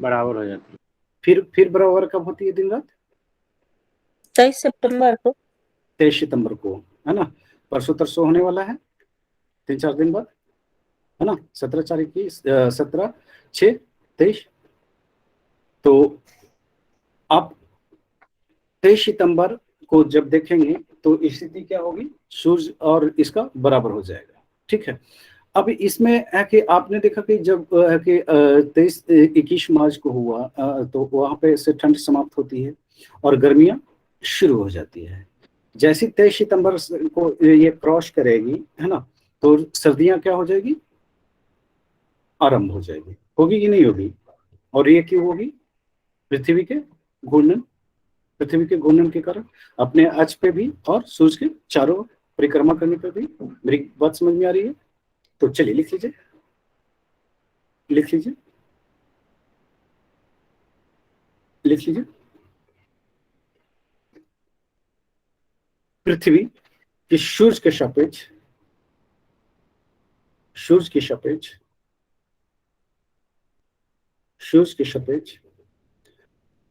S8: बराबर हो जाती है।
S1: फिर बराबर कब होती है दिन रात?
S5: 23 सितंबर को,
S1: 23 सितंबर को, है ना। परसों तरसों होने वाला है 3-4 दिन बाद, है ना। 17/6/23। तो आप 23 सितंबर को जब देखेंगे तो स्थिति क्या होगी, सूर्य और इसका बराबर हो जाएगा। ठीक है, अब इसमें है कि आपने देखा कि जब 21 मार्च को हुआ तो वहां पे से ठंड समाप्त होती है और गर्मियां शुरू हो जाती है। जैसे 23 सितंबर को ये क्रॉस करेगी, है ना, तो सर्दियां क्या हो जाएगी, आरंभ हो जाएगी। होगी कि नहीं होगी? और ये क्यों होगी? पृथ्वी के घूर्णन के कारण, अपने अक्ष पे भी और सूर्य के चारों परिक्रमा करने पे भी। मेरी बात समझ में आ रही है? तो चलिए लिख लीजिए। पृथ्वी की सूर्य के सापेक्ष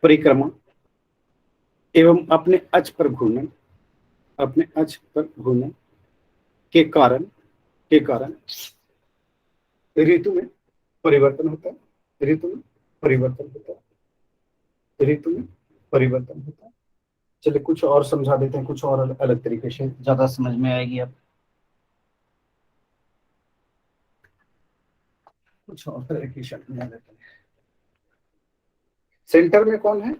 S1: परिक्रमा एवं अपने अक्ष पर घूर्णन के कारण ऋतु में परिवर्तन होता है। चलिए कुछ और समझा देते हैं, कुछ और अलग तरीके से, ज्यादा समझ में आएगी। अब कुछ और तरीके से समझा देते हैं। सेंटर में कौन है?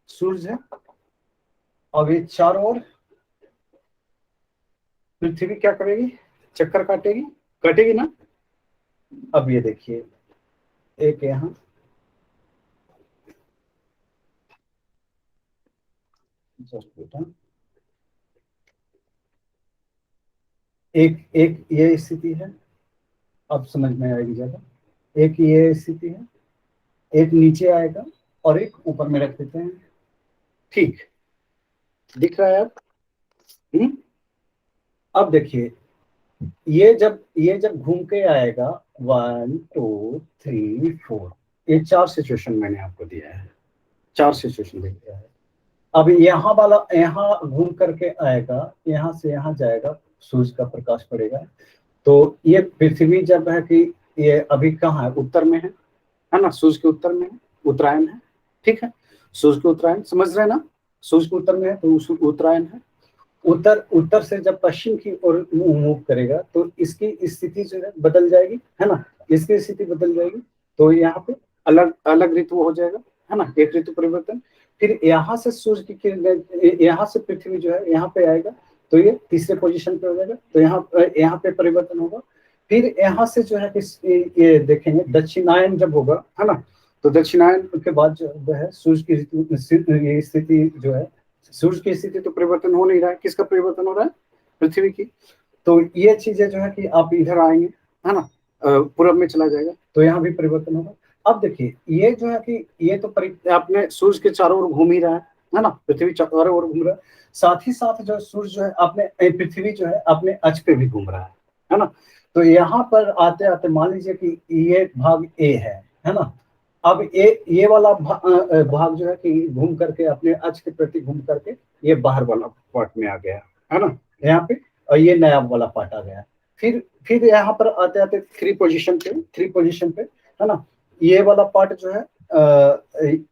S1: सूर्य है। अब ये चारों ओर पृथ्वी क्या करेगी, चक्कर काटेगी ना। अब ये देखिए, एक यहाँ एक ये स्थिति है, अब समझ में आएगी ज्यादा। एक ये स्थिति है, एक नीचे आएगा और एक ऊपर में रख देते हैं। ठीक दिख रहा है अब? अब देखिए, ये जब घूम के आएगा 1 2 3 4, ये 4 सिचुएशन मैंने आपको दिया है, 4 सिचुएशन दिया है। अब यहाँ घूम करके आएगा, यहाँ से यहाँ जाएगा, सूर्य का प्रकाश पड़ेगा। तो ये पृथ्वी जब है कि ये अभी कहाँ है, उत्तर में है ना, सूर्य के उत्तर में है, उत्तरायण है। ठीक है, सूर्य के उत्तरायण समझ रहे हैं ना, सूर्य के उत्तर में है तो उत्तरायण है। उत्तर से जब पश्चिम की ओर मूव करेगा तो इसकी स्थिति जो है बदल जाएगी, है ना, इसकी स्थिति बदल जाएगी। तो यहाँ पे अलग ऋतु हो जाएगा, है ना, एक ऋतु परिवर्तन। फिर यहाँ से सूर्य की किरण, यहाँ से पृथ्वी जो है यहाँ पे आएगा तो ये तीसरे पोजीशन पे हो जाएगा, तो यहाँ पे परिवर्तन होगा। फिर यहाँ से जो है ये देखेंगे दक्षिणायन जब होगा, है ना, तो दक्षिणायन के बाद जो है सूर्य की स्थिति जो है, सूर्य की स्थिति तो परिवर्तन हो नहीं रहा है, किसका परिवर्तन हो रहा है, पृथ्वी की। तो ये चीजें जो है कि आप इधर आएंगे, है ना, पूरब में चला जाएगा तो यहाँ भी परिवर्तन होगा। अब देखिए, ये जो है कि ये तो आपने सूर्य के चारों ओर घूम ही रहा है ना, पृथ्वी चारों ओर घूम रहा है, साथ ही साथ जो सूर्य जो है अपने पृथ्वी जो है अपने अक्ष पे भी घूम रहा है ना। तो यहाँ पर आते आते मान लीजिए कि ये भाग ए है ना। अब ये वाला भाग जो है कि घूम करके अपने अक्ष के प्रति घूम करके ये बाहर वाला पार्ट में आ गया है ना यहाँ पे, और ये नया वाला पार्ट आ गया। फिर यहाँ पर आते आते थ्री पोजीशन पे है ना, ये वाला पार्ट जो है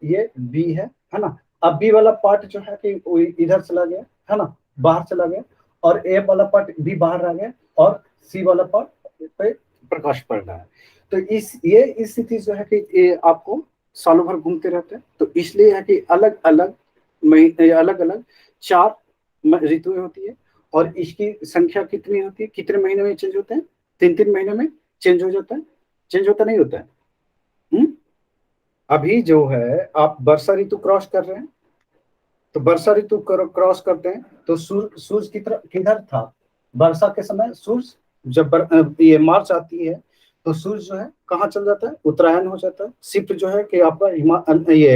S1: ये बी है ना। अब बी वाला पार्ट जो है कि वो इधर चला गया है ना, बाहर चला गया, और ए वाला पार्ट भी बाहर आ गया, और सी वाला पार्ट पे प्रकाश पड़ रहा है। तो ये स्थिति जो है कि ये आपको सालों भर घूमते रहते हैं। तो इसलिए है कि अलग अलग 4 ऋतुएं होती है, और इसकी संख्या कितनी होती है, कितने महीने में चेंज होते हैं, 3 महीने में चेंज हो जाता है, चेंज होता नहीं होता है। अभी जो है आप वर्षा ऋतु क्रॉस कर रहे हैं, तो वर्षा ऋतु क्रॉस करते हैं तो सूरज किधर था वर्षा के समय। सूरज जब ये मार्च आती है तो सूरज जो है कहाँ चल जाता है, उत्तरायण हो जाता है। शिफ्ट जो है कि आपका ये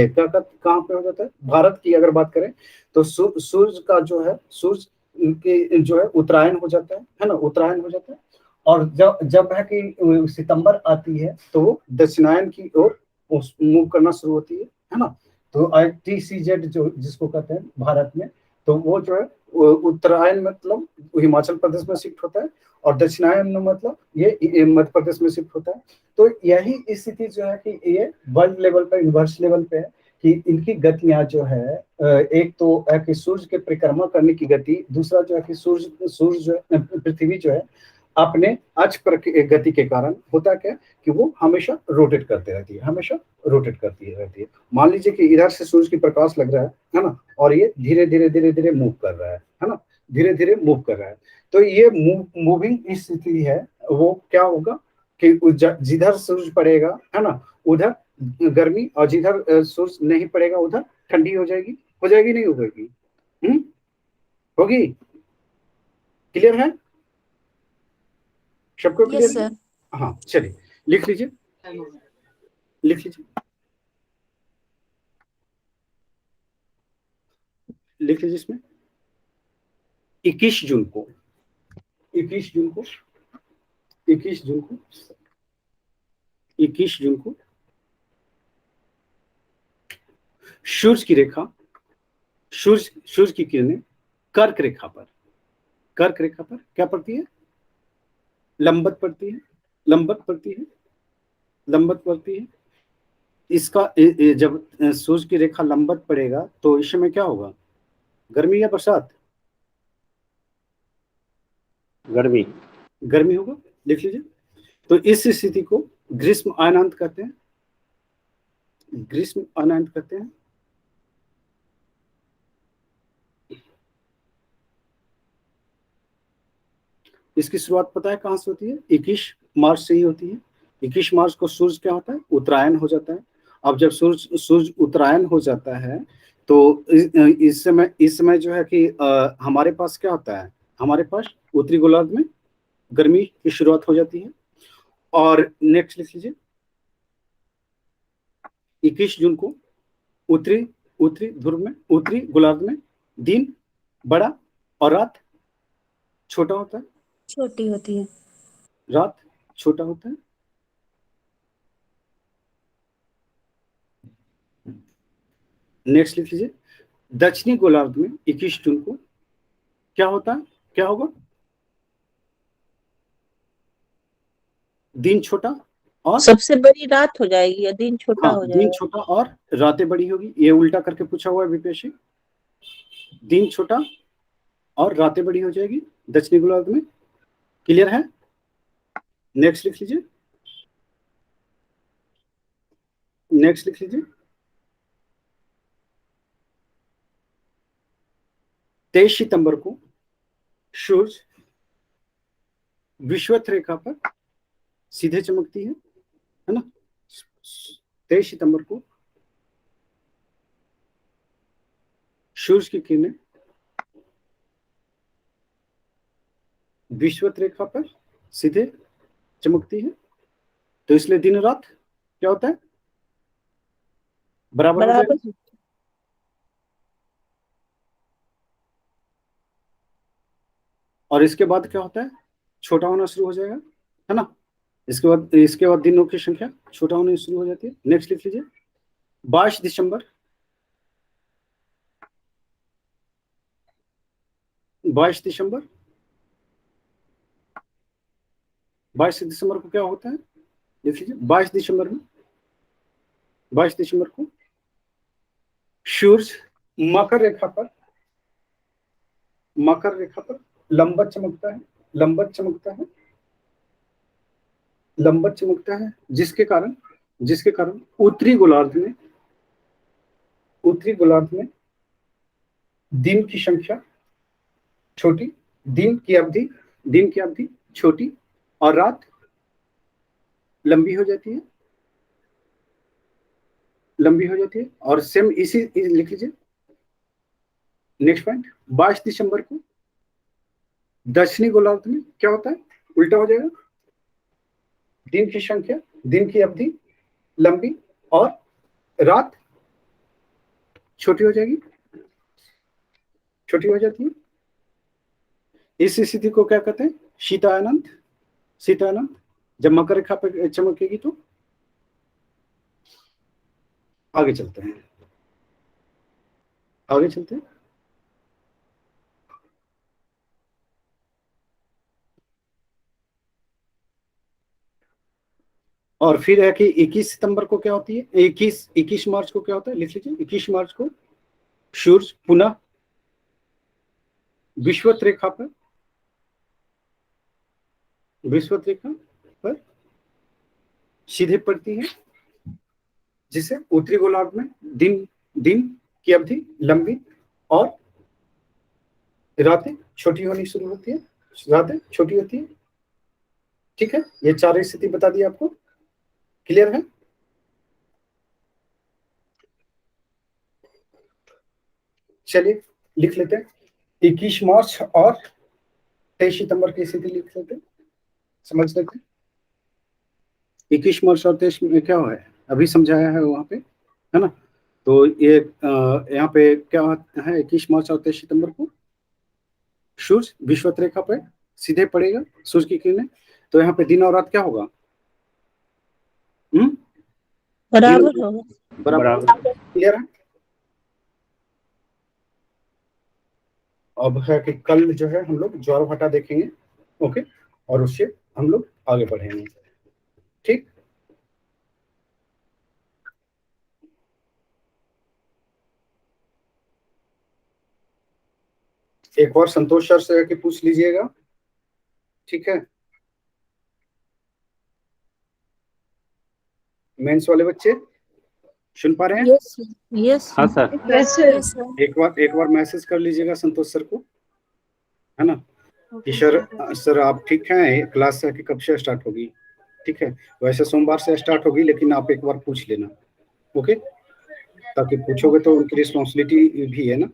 S1: कहाँ पे हो जाता है, भारत की अगर बात करें तो सूरज का जो है, सूरज के जो है उत्तरायण हो जाता है ना, उत्तरायण हो जाता है। और जब है कि सितंबर आती है तो वो दक्षिणायन की ओर मूव करना शुरू होती है ना। तो ITCZ जो जिसको कहते हैं भारत में, तो वो जो है उत्तरायण मतलब हिमाचल प्रदेश में शिफ्ट होता है, और दक्षिणायन में मतलब ये मध्य प्रदेश में शिफ्ट होता है। तो यही स्थिति जो है कि ये वर्ल्ड लेवल पे, यूनिवर्स लेवल पे है कि इनकी गतियां जो है, एक तो है कि सूर्य के परिक्रमा करने की गति, दूसरा जो है कि सूर्य जो है, पृथ्वी जो है अपने अक्ष पर गति के कारण होता क्या कि वो हमेशा रोटेट करती रहती है। मान लीजिए कि इधर से सूरज की प्रकाश लग रहा है ना, और ये धीरे धीरे मूव कर रहा है ना, धीरे धीरे मूव कर रहा है। तो ये मूविंग स्थिति है, वो क्या होगा कि जिधर सूरज पड़ेगा है ना उधर गर्मी, और जिधर सूरज नहीं पड़ेगा उधर ठंडी हो जाएगी नहीं होगी? होगी? क्लियर है सबको? क्लियर है? हाँ चलिए लिख लीजिए इसमें 21 जून को सूर्य की रेखा, सूर्य की किरणें कर्क रेखा पर क्या पड़ती है, लंबवत पड़ती है। इसका जब सूर्य की रेखा लंबवत पड़ेगा तो इस समय क्या होगा, गर्मी या बरसात? गर्मी होगा, लिख लीजिए। तो इस स्थिति को ग्रीष्म अयनांत कहते हैं, इसकी शुरुआत पता है कहां से होती है? 21 मार्च से ही होती है। 21 मार्च को सूर्य क्या होता है, उत्तरायण हो जाता है। अब जब सूर्य उत्तरायण हो जाता है तो इस समय जो है कि हमारे पास क्या होता है, हमारे पास उत्तरी गोलार्ध में गर्मी की शुरुआत हो जाती है। और नेक्स्ट लिख लीजिए, 21 जून को उत्तरी ध्रुव में, उत्तरी गोलार्ध में दिन बड़ा और रात छोटा होता है,
S5: छोटी होती है,
S1: रात छोटा होता है। नेक्स्ट लिख लीजिए, दक्षिणी गोलार्ध में 21 जून को क्या होगा, दिन छोटा और
S5: सबसे बड़ी रात हो जाएगी या दिन छोटा हो
S1: दिन
S5: जाएगा?
S1: छोटा और रातें बड़ी होगी। ये उल्टा करके पूछा हुआ है बीपीएससी, दिन छोटा और रातें बड़ी हो जाएगी दक्षिणी गोलार्ध में। क्लियर है? नेक्स्ट लिख लीजिए, 23 सितंबर को सूर्य विषुवत रेखा पर सीधे चमकती है ना। 23 सितंबर को सूर्य की किरणें विषुवत रेखा पर सीधे चमकती है, तो इसलिए दिन रात क्या होता है, बराबर हो जाएगा। और इसके बाद क्या होता है, छोटा होना शुरू हो जाएगा। है ना। इसके बाद दिनों की संख्या छोटा होने शुरू हो जाती है। नेक्स्ट लिख लीजिए 22 दिसंबर। 22 दिसंबर 22 दिसंबर को क्या होता है, देख लीजिए। 22 दिसंबर में 22 दिसंबर को सूर्य मकर रेखा पर लंबवत चमकता है, लंबवत चमकता है, जिसके कारण उत्तरी गोलार्ध में दिन की संख्या छोटी, दिन की अवधि छोटी और रात लंबी हो जाती है। और सेम इसी लिख लीजिए नेक्स्ट पॉइंट। 22 दिसंबर को दक्षिणी गोलार्ध में क्या होता है, उल्टा हो जाएगा। दिन की संख्या, दिन की अवधि लंबी और रात छोटी हो जाती है। इस स्थिति को क्या कहते हैं, शीतानंद। जब मकर रेखा पर चमकेगी तो आगे चलते हैं। और फिर है कि 21 सितंबर को क्या होती है, 21 मार्च को क्या होता है, लिख लीजिए। 21 मार्च को सूर्य पुनः विषुवत रेखा पर सीधे पड़ती है, जिससे उत्तरी गोलार्ध में दिन की अवधि लंबी और रातें छोटी होती है। ठीक है, ये चार स्थिति बता दी आपको, क्लियर है। चलिए लिख लेते हैं 21 मार्च और 23 सितंबर की स्थिति लिख लेते हैं, समझ लेते हैं। 21 मार्च और 23 में क्या हुआ है, अभी समझाया है वहां पे, है ना। तो ये यहाँ पे क्या है, 21 मार्च और 23 सितंबर को सूर्य विषुवत रेखा पर सीधे पड़ेगा, सूर्य की किरणें। तो यहाँ पे दिन और रात क्या होगा,
S5: बराबर होगा।
S1: क्लियर है। अब है कि कल जो है हम लोग ज्वार भाटा देखेंगे, ओके, और उससे हम लोग आगे बढ़ेंगे, ठीक। एक बार संतोष सर से कि पूछ लीजिएगा, ठीक है। मेंस वाले बच्चे सुन पा रहे हैं?
S5: यस
S8: हाँ सर।
S7: Yes sir.
S1: एक बार मैसेज कर लीजिएगा संतोष सर को, है ना, कि सर आप ठीक हैं, क्लास की कब से स्टार्ट होगी। ठीक है, वैसे सोमवार से स्टार्ट होगी, लेकिन आप एक बार पूछ लेना, ओके, ताकि पूछोगे तो उनकी रिस्पॉन्सिबिलिटी भी है ना।